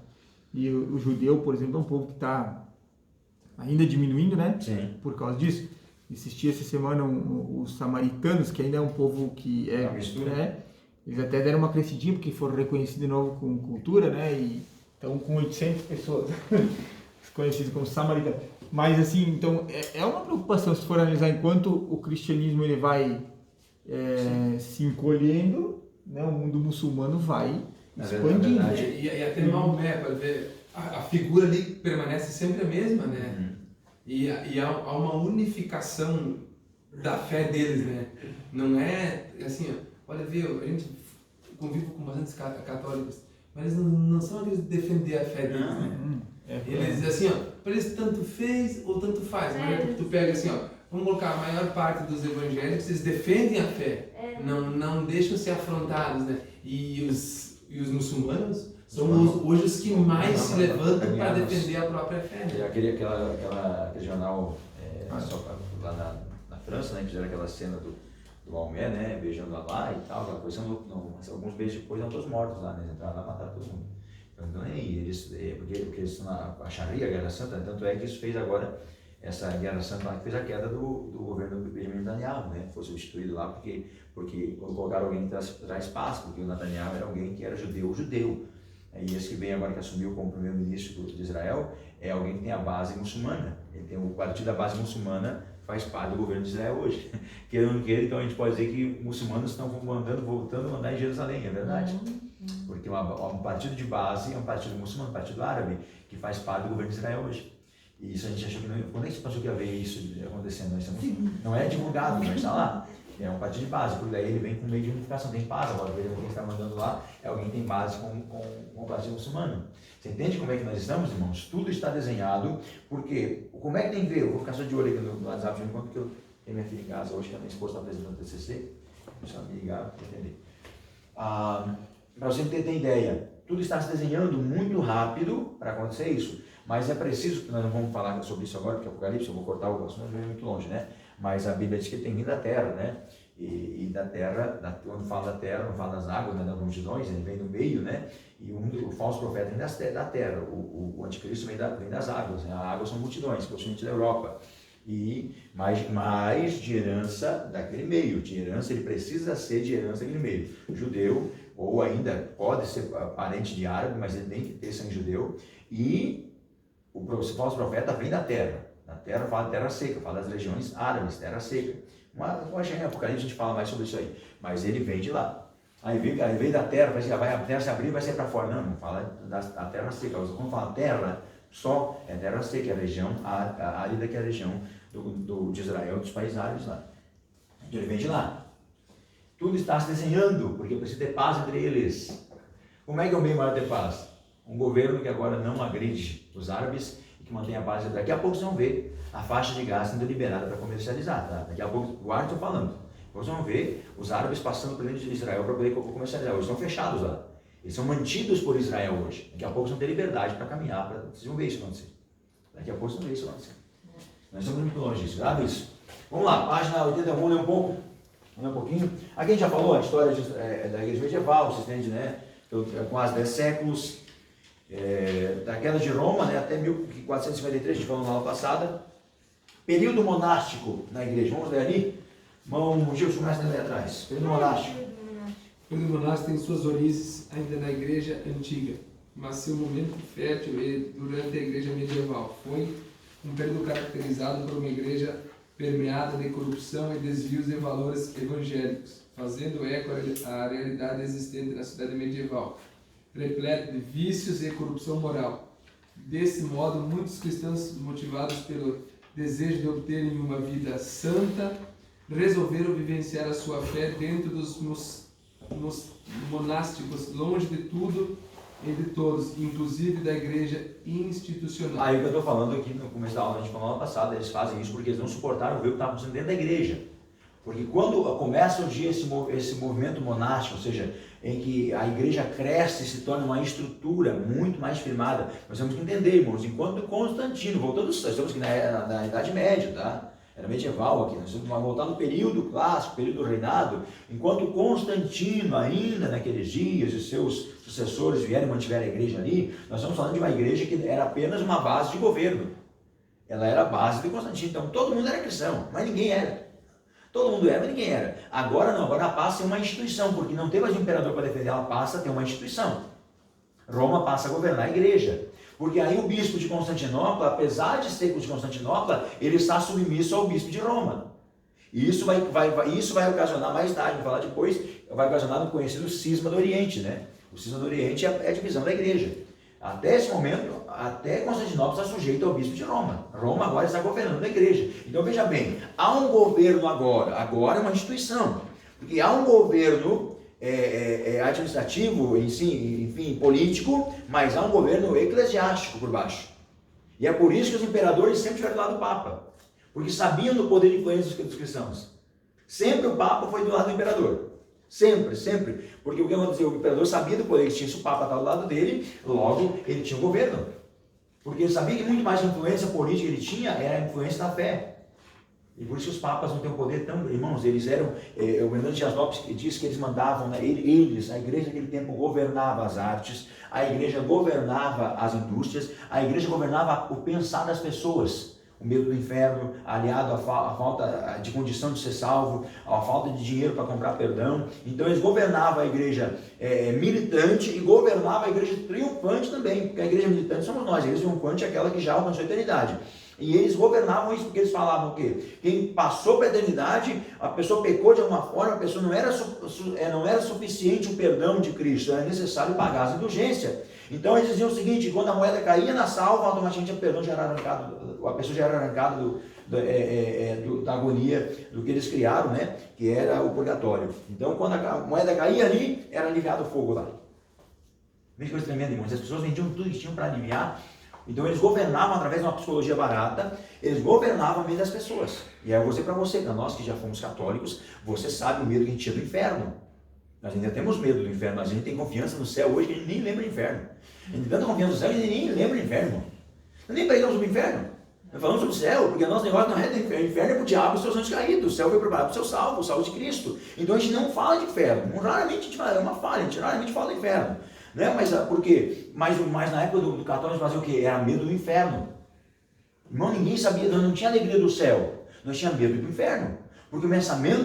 E o judeu, por exemplo, é um povo que está ainda diminuindo, né? Sim. Por causa disso. Assisti essa semana os samaritanos, que ainda é um povo que é... né? Eles até deram uma crescidinha, porque foram reconhecidos de novo com cultura, né? E estão com 800 pessoas conhecidos como samaritanos. Mas, assim, então, é uma preocupação se for analisar enquanto o cristianismo ele vai se encolhendo, né? O mundo muçulmano vai expandindo. E até Maomé, para ver, a figura ali permanece sempre a mesma, né? E há uma unificação da fé deles, né? Não é assim, olha, a gente convive com bastantes católicos, mas eles não são aqueles de defender a fé deles, né? Eles, assim, para eles tanto fez ou tanto faz. Mas tu pega assim, vamos colocar a maior parte dos evangélicos, eles defendem a fé, não deixam ser afrontados, né? E os muçulmanos são hoje os que mais se levantam para defender a própria fé. Né? Aquele jornal lá na França, né, que fizeram aquela cena do Maomé, né, beijando lá e tal, aquela coisa, alguns meses depois eram todos mortos lá, né, eles entraram lá e mataram todo mundo. Então, porque eles estão a Sharia, a Guerra Santa, tanto é que isso fez agora, essa Guerra Santa lá, que fez a queda do governo do Benjamin Netanyahu, né, foi substituído lá porque quando colocaram alguém que traz paz, porque o Netanyahu era alguém que era judeu. E esse que vem agora, que assumiu como primeiro-ministro de Israel, é alguém que tem a base muçulmana. Ele tem o partido da base muçulmana, faz parte do governo de Israel hoje. Querendo ou não queira, então a gente pode dizer que muçulmanos estão voltando a mandar em Jerusalém, é verdade. Porque um partido de base é um partido muçulmano, um partido árabe, que faz parte do governo de Israel hoje. E isso a gente achou que não... Quando é que você pensou que ia ver isso acontecendo? Não é divulgado, mas está lá. É um partido de base, porque daí ele vem com meio de unificação, tem paz agora, quem está mandando lá é alguém que tem base com o partido muçulmano. Você entende como é que nós estamos, irmãos? Tudo está desenhado, porque como é que tem que ver? Eu vou ficar só de olho aqui no WhatsApp, enquanto que eu tenho minha filha em casa hoje, que a minha esposa está apresentando o TCC, deixa eu me ligar para entender. Para você ter ideia, tudo está se desenhando muito rápido para acontecer isso, mas é preciso, nós não vamos falar sobre isso agora, porque Apocalipse, eu vou cortar o assunto, não é muito longe, né? Mas a Bíblia diz que tem vindo da terra, né? E da terra, quando fala da terra, não fala das águas, né? Das multidões, ele vem do meio, né? E o falso profeta vem da terra, o anticristo vem das águas, né? As águas são multidões, principalmente da Europa. E mais de herança daquele meio, ele precisa ser de herança daquele meio. Judeu, ou ainda pode ser parente de árabe, mas ele tem que ter sangue judeu. E o falso profeta vem da terra. Na terra fala de terra seca, fala das regiões árabes, terra seca. Mas em Apocalipse a gente fala mais sobre isso aí. Mas ele vem de lá. Aí veio da terra, a terra se abrir e vai sair para fora. Não fala da terra seca. Quando fala terra, só é terra seca, é a região árida, que é a região de Israel, dos países árabes lá. Então ele vem de lá. Tudo está se desenhando, porque precisa ter paz entre eles. Como é que é o meio maior ter paz? Um governo que agora não agride os árabes, que mantém a paz. Daqui a pouco vocês vão ver a faixa de gás sendo liberada para comercializar. Tá? Daqui a pouco, guarda, estou falando. Vocês vão ver os árabes passando por dentro de Israel para poder comercializar. Eles estão fechados lá. Eles são mantidos por Israel hoje. Daqui a pouco vocês vão ter liberdade para caminhar. Vocês vão ver isso acontecer. Daqui a pouco vocês vão ver isso acontecer. Nós estamos muito longe disso. Grave isso. Vamos lá, página 81, vamos ler um pouco. Vamos ler um pouquinho. Aqui a gente já falou a história da igreja medieval, se estende, né? Com quase 10 séculos. Da queda de Roma, né, até 1453, a gente falou na aula passada. Período monástico na igreja, vamos ler ali? Irmão Gilson, começa ali atrás. Período monástico. O período monástico tem suas origens ainda na igreja antiga, mas seu momento fértil durante a igreja medieval. Foi um período caracterizado por uma igreja permeada de corrupção e desvios de valores evangélicos, fazendo eco à realidade existente na cidade medieval, repleto de vícios e corrupção moral. Desse modo, muitos cristãos, motivados pelo desejo de obterem uma vida santa, resolveram vivenciar a sua fé dentro dos monásticos, longe de tudo e de todos, inclusive da igreja institucional. Aí o que eu estou falando aqui no começo da aula, a gente falou na aula passada, eles fazem isso porque eles não suportaram ver o que estava acontecendo dentro da igreja. Porque quando começa o dia esse movimento monástico, ou seja, em que a igreja cresce e se torna uma estrutura muito mais firmada, nós temos que entender, irmãos, enquanto Constantino, voltando, estamos aqui na Idade Média, tá? Era medieval aqui, nós vamos voltar no período clássico, período do reinado, enquanto Constantino, ainda naqueles dias, e seus sucessores vieram e mantiveram a igreja ali, nós estamos falando de uma igreja que era apenas uma base de governo. Ela era a base de Constantino, então todo mundo era cristão, mas ninguém era. Todo mundo era, mas ninguém era. Agora não, agora passa a ser uma instituição, porque não tem mais um imperador para defender, ela passa a ter uma instituição. Roma passa a governar a igreja. Porque aí o bispo de Constantinopla, apesar de ser de Constantinopla, ele está submisso ao bispo de Roma. E isso vai ocasionar mais tarde, vou falar depois, vai ocasionar no conhecido cisma do Oriente, né? O cisma do Oriente é a divisão da igreja. Até esse momento, até Constantinopla está sujeito ao bispo de Roma. Roma agora está governando a igreja. Então veja bem, há um governo agora é uma instituição. Porque há um governo administrativo, enfim, político, mas há um governo eclesiástico por baixo. E é por isso que os imperadores sempre estiveram do lado do Papa, porque sabiam do poder de influência dos cristãos. Sempre o Papa foi do lado do imperador. Sempre. Porque o que aconteceu? O imperador sabia do poder que tinha, se o Papa estava do lado dele, logo ele tinha um governo. Porque ele sabia que muito mais influência política ele tinha era a influência da fé. E por isso que os papas não têm um poder tão... Irmãos, eles eram... o Hernando Dias Lopes diz que eles mandavam, né, a igreja naquele tempo governava as artes, a igreja governava as indústrias, a igreja governava o pensar das pessoas. O medo do inferno, aliado à falta de condição de ser salvo, à falta de dinheiro para comprar perdão. Então eles governavam a igreja militante e governavam a igreja triunfante também, porque a igreja militante somos nós, a igreja triunfante é aquela que já alcançou a eternidade. E eles governavam isso porque eles falavam o quê? Quem passou para a eternidade, a pessoa pecou de alguma forma, a pessoa não era suficiente o perdão de Cristo, era necessário pagar as indulgências. Então eles diziam o seguinte, quando a moeda caía na salva, automaticamente o perdão já era arrancado, a pessoa já era arrancada da agonia do que eles criaram, né? Que era o purgatório. Então quando a moeda caía ali, era aliviado o fogo lá. Veja que coisa tremenda, irmãos, as pessoas vendiam tudo que tinham para aliviar. Então eles governavam através de uma psicologia barata, eles governavam a mente das pessoas. E eu vou dizer para você, para nós que já fomos católicos, você sabe o medo que a gente tinha do inferno. Nós ainda temos medo do inferno, a gente tem confiança no céu hoje que a gente nem lembra do inferno. A gente tem tanta confiança no céu que a gente nem lembra do inferno. Nós nem pregamos sobre o inferno. Nós falamos sobre o céu, porque o nosso negócio não é do inferno. O inferno é para o diabo e os seus anjos caídos. O céu foi preparado para o seu salvo, o salvo de Cristo. Então a gente não fala de inferno. Raramente a gente fala, é uma falha, a gente raramente fala do inferno. Né? Mas por quê? Mas na época do católico fazia o quê? Era medo do inferno. Irmão, ninguém sabia, não tinha alegria do céu. Nós tínhamos medo do inferno. Porque o pensamento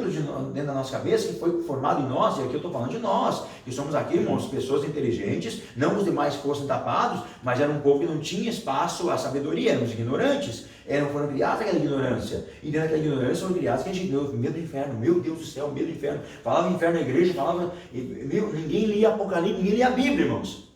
dentro da nossa cabeça que foi formado em nós, e aqui eu estou falando de nós, que somos aqui, irmãos, pessoas inteligentes, não os demais fossem tapados, mas era um povo que não tinha espaço à sabedoria, eram os ignorantes, foram criados naquela ignorância, e dentro daquela ignorância foram criados que a gente deu medo do inferno, meu Deus do céu, medo do inferno, falava inferno na igreja, ninguém lia Apocalipse, ninguém lia a Bíblia, irmãos.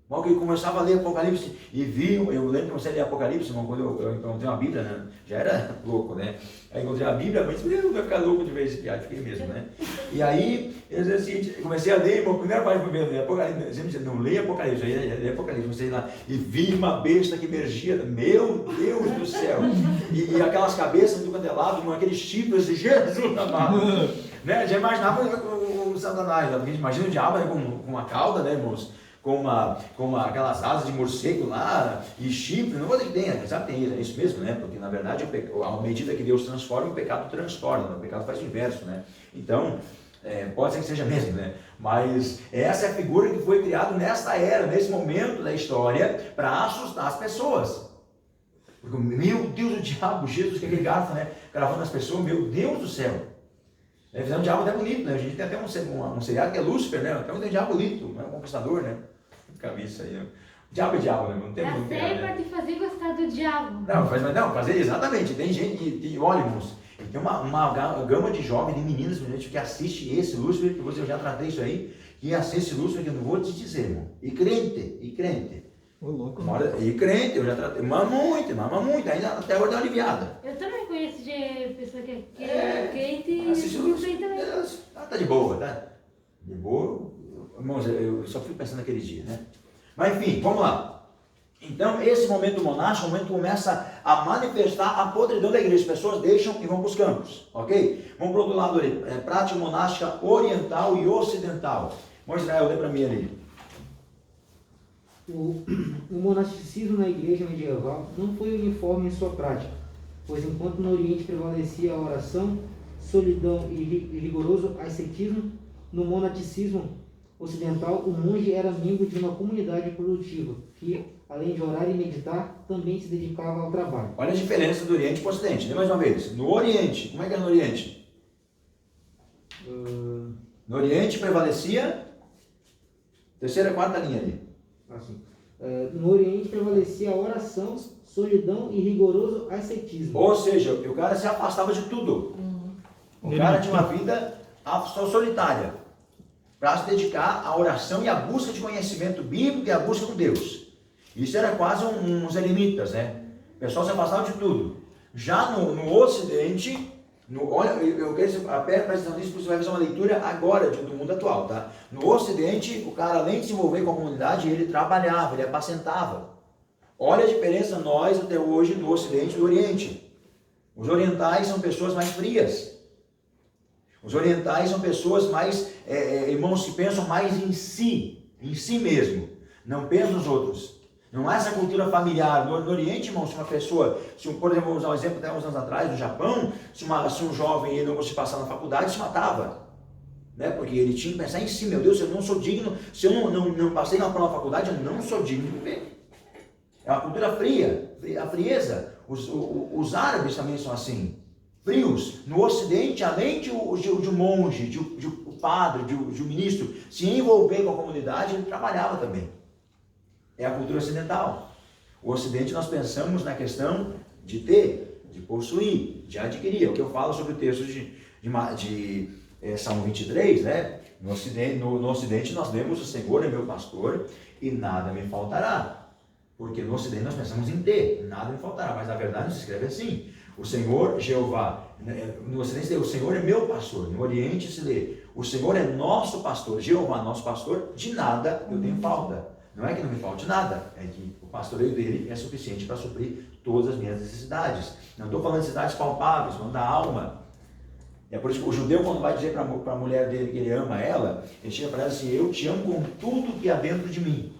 Mal que eu começava a ler Apocalipse e eu lembro que eu comecei a ler Apocalipse, irmão, quando eu encontrei uma Bíblia, né? Já era louco, né? Aí encontrei a Bíblia, mas eu vou ficar louco de ver esse piado, fiquei mesmo, né? E aí, eu comecei a ler, irmão, a primeira parte foi ver Apocalipse, sempre dizia, não leia Apocalipse, aí leia Apocalipse, comecei lá, e vi uma besta que emergia, meu Deus do céu, e aquelas cabeças do candelabro, com aqueles chifres de Jesus amado, né? Já imaginava o Satanás, porque imagina o diabo, né, com uma cauda, né, irmãos? Com aquelas asas de morcego lá, e chifre, não vou dizer que tem, sabe, tem, é isso mesmo, né? Porque na verdade, à medida que Deus transforma, o pecado transtorna, né? O pecado faz o inverso, né? Então, pode ser que seja mesmo, né? Mas essa é a figura que foi criada nesta era, nesse momento da história, para assustar as pessoas. Porque, meu Deus, o diabo, Jesus, que aquele garfo, né? Gravando as pessoas, meu Deus do céu. Fizeram um diabo até bonito, né? A gente tem até um seriado que é Lúcifer, né? Então tem um diabo bonito, é um conquistador, né? Cabeça aí, né? Diabo é diabo, né? Não tem muito. Para te fazer gostar do diabo. Fazer exatamente. Tem gente que olha, irmãos, tem uma gama de jovens, de meninas, gente que assiste esse Lúcifer, que eu já tratei isso aí, que assiste Lúcifer, que eu não vou te dizer, irmão. E crente. Ô, louco. E crente, eu já tratei, mama muito, ainda até agora deu uma aliviada. Eu também conheço de pessoa que é crente e Assiste não tem também. Tá de boa, tá? De boa. Irmãos, eu só fui pensando naquele dia, né? Mas enfim, vamos lá. Então, esse momento monástico, o momento que começa a manifestar a podridão da igreja. As pessoas deixam e vão para os campos, ok? Vamos para o outro lado ali. Prática monástica oriental e ocidental. Vamos, Israel, lê para mim ali. O monasticismo na igreja medieval não foi uniforme em sua prática, pois enquanto no Oriente prevalecia a oração, solidão e rigoroso ascetismo, no monasticismo ocidental o monge era membro de uma comunidade produtiva, que, além de orar e meditar, também se dedicava ao trabalho. Olha a diferença do Oriente para o Ocidente. Lê mais uma vez. No Oriente, como é que era no Oriente? No Oriente prevalecia... Terceira e quarta linha ali. Assim, no Oriente prevalecia a oração, solidão e rigoroso ascetismo. Ou seja, o cara se afastava de tudo. O cara tinha uma vida solitária para se dedicar à oração e à busca de conhecimento bíblico e à busca com Deus. Isso era quase uns eremitas, né? O pessoal se afastava de tudo. Já no Ocidente, olha, eu quero que você preste atenção nisso, porque você vai fazer uma leitura agora do mundo atual, tá? No Ocidente, o cara, além de se envolver com a comunidade, ele trabalhava, ele apacentava. Olha a diferença nós até hoje do Ocidente e do Oriente. Os orientais são pessoas mais frias. Os orientais são pessoas mais, irmãos, que pensam mais em si mesmo. Não pensam nos outros. Não há essa cultura familiar. No Oriente, irmão, se uma pessoa, por exemplo, vou usar um exemplo até uns anos atrás, no Japão, se um jovem ele não conseguisse passar na faculdade, se matava. Né? Porque ele tinha que pensar em si, meu Deus, eu não sou digno, se eu não passei na faculdade, eu não sou digno de viver. É uma cultura fria, a frieza. Os árabes também são assim, frios. No Ocidente, além de um monge, de um padre, de um ministro se envolver com a comunidade, ele trabalhava também. É a cultura ocidental. O Ocidente nós pensamos na questão de ter, de possuir, de adquirir. É o que eu falo sobre o texto de Salmo 23, né? No Ocidente nós lemos: o Senhor é meu pastor e nada me faltará. Porque no Ocidente nós pensamos em ter, nada me faltará. Mas na verdade se escreve assim: o Senhor, Jeová. No Ocidente se lê: o Senhor é meu pastor. No Oriente se lê: o Senhor é nosso pastor. Jeová, nosso pastor, de nada eu tenho falta. Não é que não me falte nada, é que o pastoreio dele é suficiente para suprir todas as minhas necessidades. Não estou falando de necessidades palpáveis, falando da alma. É por isso que o judeu, quando vai dizer para a mulher dele que ele ama ela, ele chega para ela assim: eu te amo com tudo que há dentro de mim.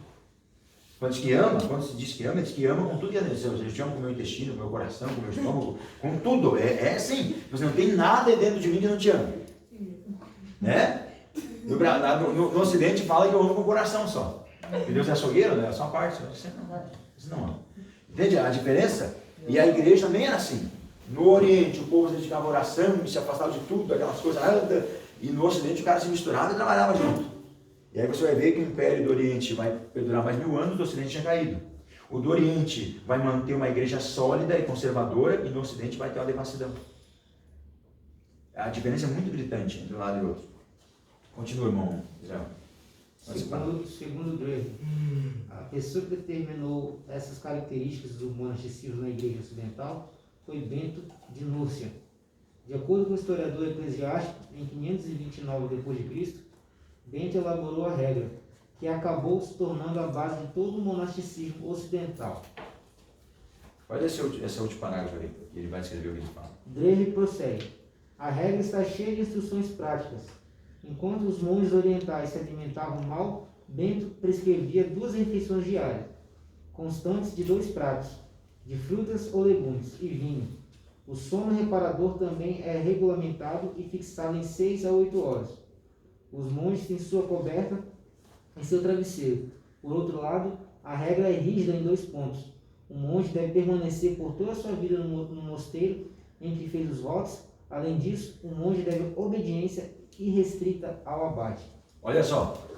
Quando se diz que ama, ele diz que ama com tudo que há dentro de mim. Eu te amo com o meu intestino, com o meu coração, com o meu estômago, com tudo. É assim. Você não tem nada dentro de mim que não te ame. Né? No Ocidente fala que eu amo com o coração só. Porque Deus é açougueiro, né? É só uma parte. Isso não é. Entende a diferença? E a igreja também era assim. No Oriente, o povo se dedicava à oração, se afastava de tudo, aquelas coisas. E no Ocidente, o cara se misturava e trabalhava junto. E aí você vai ver que o Império do Oriente vai perdurar mais 1000 anos, do Ocidente tinha caído. O do Oriente vai manter uma igreja sólida e conservadora, e no Ocidente vai ter uma devassidão. A diferença é muito gritante entre um lado e outro. Continua, irmão Israel. Segundo Dreher, a pessoa que determinou essas características do monasticismo na igreja ocidental foi Bento de Núrcia. De acordo com o historiador eclesiástico, em 529 d.C., Bento elaborou a regra, que acabou se tornando a base de todo o monasticismo ocidental. Olha esse último parágrafo aí, que ele vai escrever o que ele fala. Dreher prossegue: a regra está cheia de instruções práticas. Enquanto os monges orientais se alimentavam mal, Bento prescrevia 2 refeições diárias, constantes de 2 pratos, de frutas ou legumes, e vinho. O sono reparador também é regulamentado e fixado em 6 a 8 horas. Os monges têm sua coberta em seu travesseiro. Por outro lado, a regra é rígida em 2 pontos. O monge deve permanecer por toda a sua vida no mosteiro em que fez os votos. Além disso, o monge deve obediência irrestrita ao abade. Olha só,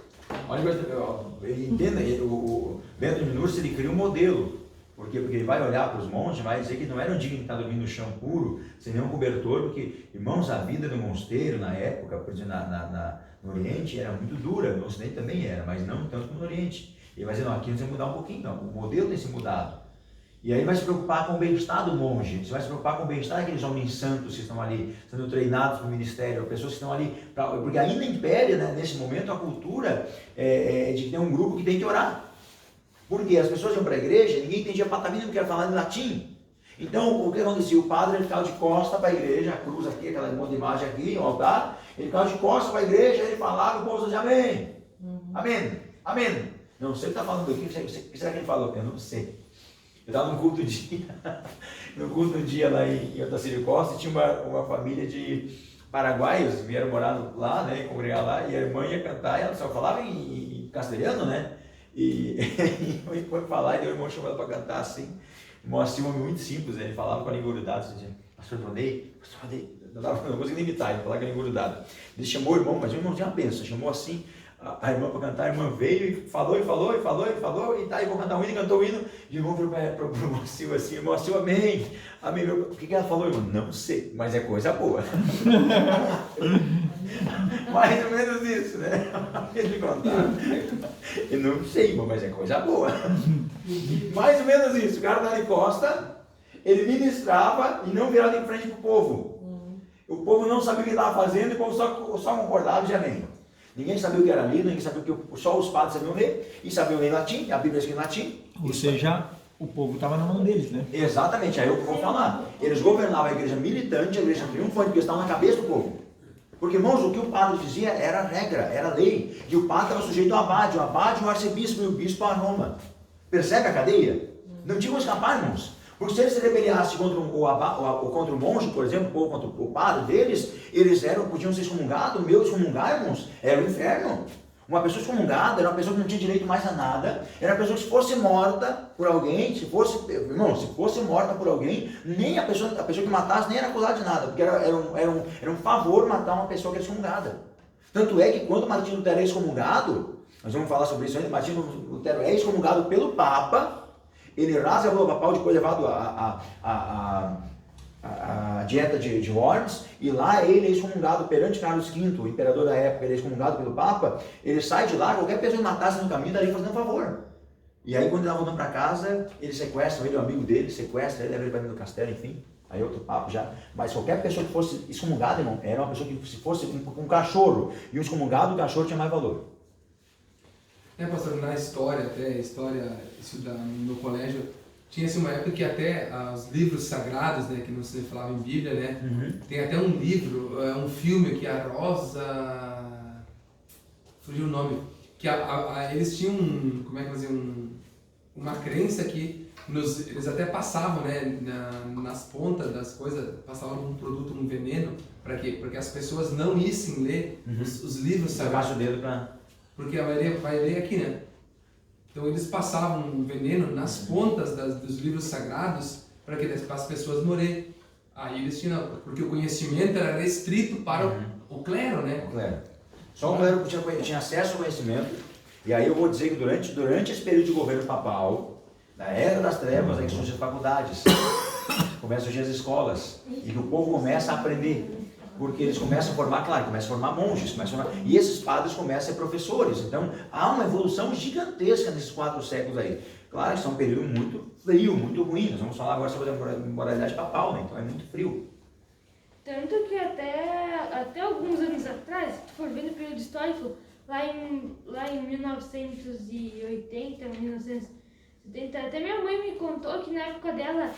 entenda, o Bento de Núrcia ele cria um modelo. Por quê? Porque ele vai olhar para os monges e vai dizer que não eram dignos de estar dormindo no chão puro, sem nenhum cobertor, porque, irmãos, a vida do mosteiro na época, por exemplo, no Oriente, era muito dura, no Ocidente também era, mas não tanto como no Oriente. Ele vai dizer, não, aqui nós temos que mudar um pouquinho, não, o modelo tem que ser mudado. E aí vai se preocupar com o bem-estar do monge, você vai se preocupar com o bem-estar daqueles homens santos que estão ali, sendo treinados para o ministério, pessoas que estão ali, porque ainda impere, né, nesse momento a cultura de que tem um grupo que tem que orar. Porque as pessoas iam para a igreja, ninguém entendia patavina, não queria falar em latim. Então, o que acontecia? O padre ele ficava de costa para a igreja, a cruz aqui, aquela monte de imagem aqui, o altar, ele ficava de costa para a igreja, ele falava, e o povo dizia amém, amém, amém. Não sei o que está falando aqui, o que será que ele falou? Eu não sei. Eu estava num culto um dia lá em Otacílio Costa, e tinha uma família de paraguaios, vieram morar lá, né, congregar lá, e a irmã ia cantar, e ela só falava em castelhano, né, e foi falar, e o irmão chamou ela para cantar assim, um homem muito simples, né? Ele falava com a língua grudada, assim, pastor Ronei, não conseguia nem imitar, ele falava com a língua grudada. Ele chamou o irmão, mas o irmão tinha uma benção, chamou assim, a irmã para cantar, a irmã veio e falou, e tá, eu vou cantar um hino, cantou o hino, e o irmão virou para o Moacil assim, Moacil, amém, amém, o que ela falou, irmão? Não sei, mas é coisa boa. Mais ou menos isso, né? Ele contava, eu não sei, irmão, mas é coisa boa. Mais ou menos isso, o cara da de costa, ele ministrava e não virava em frente para o povo. O povo não sabia o que ele estava fazendo e o povo só concordava de amém. Ninguém sabia o que era lido, ninguém sabia o que só os padres sabiam ler, e sabiam ler em latim, a Bíblia escrita em latim. Ou seja, o povo estava na mão deles, né? Exatamente, aí eu vou falar. Eles governavam a igreja militante, a igreja triunfante, porque estavam na cabeça do povo. Porque, irmãos, o que o padre dizia era regra, era lei. E o padre estava sujeito ao abade, o arcebispo e o bispo a Roma. Percebe a cadeia? Não tinham como escapar, irmãos. Porque se eles se rebeliassem contra contra o monge, por exemplo, ou contra o padre deles, eles podiam ser excomungados, meu excomungar, irmãos, era o inferno. Uma pessoa excomungada era uma pessoa que não tinha direito mais a nada, era uma pessoa que se fosse morta por alguém, se fosse morta por alguém, nem a pessoa que matasse nem era acusada de nada, porque era um favor matar uma pessoa que é excomungada. Tanto é que quando Martinho Lutero é excomungado, nós vamos falar sobre isso ainda, Martinho Lutero é excomungado pelo Papa, ele rasga a bula papal, depois levado a dieta de Worms, e lá ele é excomungado perante Carlos V, o imperador da época, ele é excomungado pelo Papa, ele sai de lá, qualquer pessoa que matasse no caminho, daí fazendo um favor. E aí quando ele está voltando para casa, eles sequestram ele, o amigo dele, sequestra ele, leva ele para dentro do castelo, enfim, aí outro papo já. Mas qualquer pessoa que fosse excomungada, irmão, era uma pessoa que se fosse um cachorro, e um excomungado, o cachorro tinha mais valor. Pastor, na história, isso no colégio, tinha assim, uma época que até os livros sagrados, né, que não se falava em Bíblia, né, tem até um livro, um filme que a Rosa, fugiu o nome, que eles tinham, como é que dizer, uma crença que eles até passavam, né, nas pontas das coisas, passavam um produto, um veneno, para quê? Porque as pessoas não issem ler os livros sagrados. Você baixa o dedo para... Porque a maioria vai ler aqui, né? Então eles passavam um veneno nas pontas dos livros sagrados para as pessoas morrerem. Aí eles tinham, porque o conhecimento era restrito para o clero, né? O clero. Só o clero tinha acesso ao conhecimento. E aí eu vou dizer que durante esse período de governo papal, na era das trevas, aí surgem as faculdades, começam a surgir as escolas, e que o povo começa a aprender. Porque eles começam a formar, claro, começam a formar monges, e esses padres começam a ser professores. Então, há uma evolução gigantesca nesses 4 séculos aí. Claro, isso é um período muito frio, muito ruim. Nós vamos falar agora sobre a moralidade papal, né? Então é muito frio. Tanto que até alguns anos atrás, se tu for ver no período histórico, lá em 1980, 1970, até minha mãe me contou que na época dela,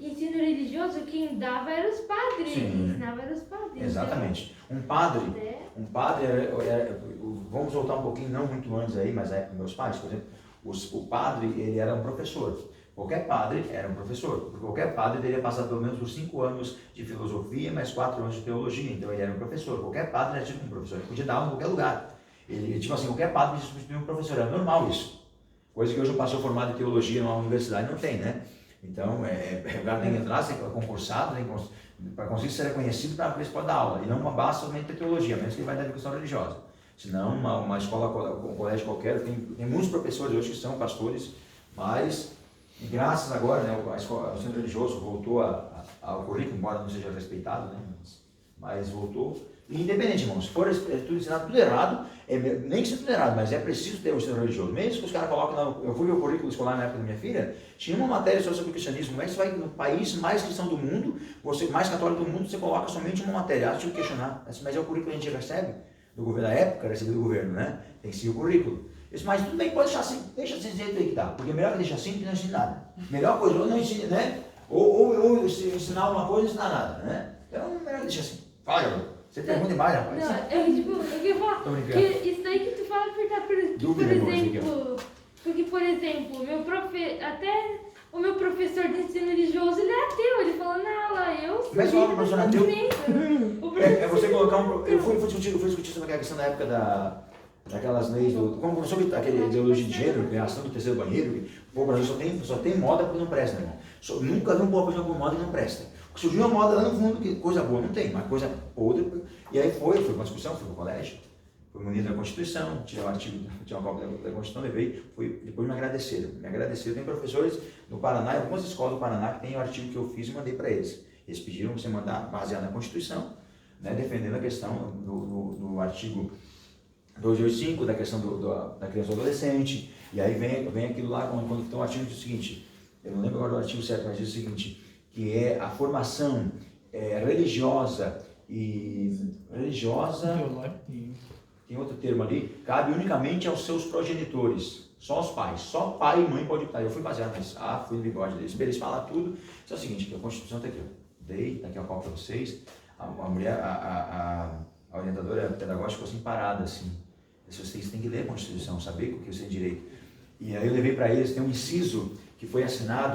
ensino religioso, quem dava eram os padres, ensinava eram os padres. Exatamente. Um padre vamos voltar um pouquinho, não muito antes aí, mas na época dos meus pais, por exemplo, o padre, ele era um professor. Qualquer padre era um professor, porque qualquer padre deveria passar pelo menos por 5 anos de filosofia, mais 4 anos de teologia, então ele era um professor. Qualquer padre era tipo um professor, ele podia dar aula em qualquer lugar. Ele, tipo assim, qualquer padre podia substituir um professor, era normal isso. Coisa que hoje um pastor formado em teologia numa universidade não tem, né? Então, o cara tem que entrar, ser concursado, para conseguir ser reconhecido para ver se pode dar aula. E não basta somente ter teologia, menos que ele vai dar educação religiosa. Senão, uma escola, um colégio qualquer, tem muitos professores hoje que são pastores, mas, graças agora, né, o centro religioso voltou ao currículo, embora não seja respeitado, né? mas voltou. E independente, irmão, se for tudo ensinado tudo errado, nem que seja tudo errado, mas é preciso ter o ensino religioso. Mesmo que os caras colocam, eu fui ver o currículo escolar na época da minha filha, tinha uma matéria sobre o cristianismo. Como é que você vai no país mais cristão do mundo, você mais católico do mundo, você coloca somente uma matéria? Ah, deixa eu questionar. Mas é o currículo que a gente recebe do governo, da época, recebido do governo, né? Tem que ser o currículo. Mas tudo bem, pode deixar assim, deixa desse jeito aí que tá. Porque melhor que deixar assim do que não ensinar nada. Melhor coisa, ou não ensina, né? Ou ensinar uma coisa e não ensinar nada, né? Então, melhor deixar assim. Fala, garoto. Você pergunta demais, rapaz. Não, eu queria falar Tô brincando. que isso daí que tu fala porque, por exemplo, até o meu professor de ensino religioso, ele é ateu, ele fala na aula, eu Como é que você fala pro professor ateu? É você colocar um... Eu fui discutir sobre a questão da época daquelas leis, como sobre aquela ideologia de gênero, criação do terceiro banheiro, que o Brasil só tem moda porque não presta, né, irmão? Nunca vi um povo por moda e não presta. Surgiu uma moda lá no fundo, que coisa boa não tem, mas coisa outra. E aí foi uma discussão, fui pro colégio, fui munido da Constituição, tirei um artigo, tinha uma cópia da Constituição, levei, depois me agradeceram. Tem professores no Paraná, em algumas escolas do Paraná, que tem o artigo que eu fiz e mandei para eles. Eles pediram você mandar baseado na Constituição, né, defendendo a questão do artigo 285, da questão da criança e adolescente. E aí vem aquilo lá, quando tem um artigo que diz o seguinte, eu não lembro agora do artigo certo, mas diz o seguinte, que é a formação religiosa, tem outro termo ali, cabe unicamente aos seus progenitores, só aos pais, só pai e mãe pode optar. Eu fui baseado nisso, fui no bigode deles, eles falam tudo. Isso é o seguinte, que a Constituição está aqui, dei aqui a copa para vocês, a mulher, a orientadora pedagógica ficou assim parada, assim, vocês têm que ler a Constituição, saber o que vocês têm direito. E aí eu levei para eles, tem um inciso que foi assinado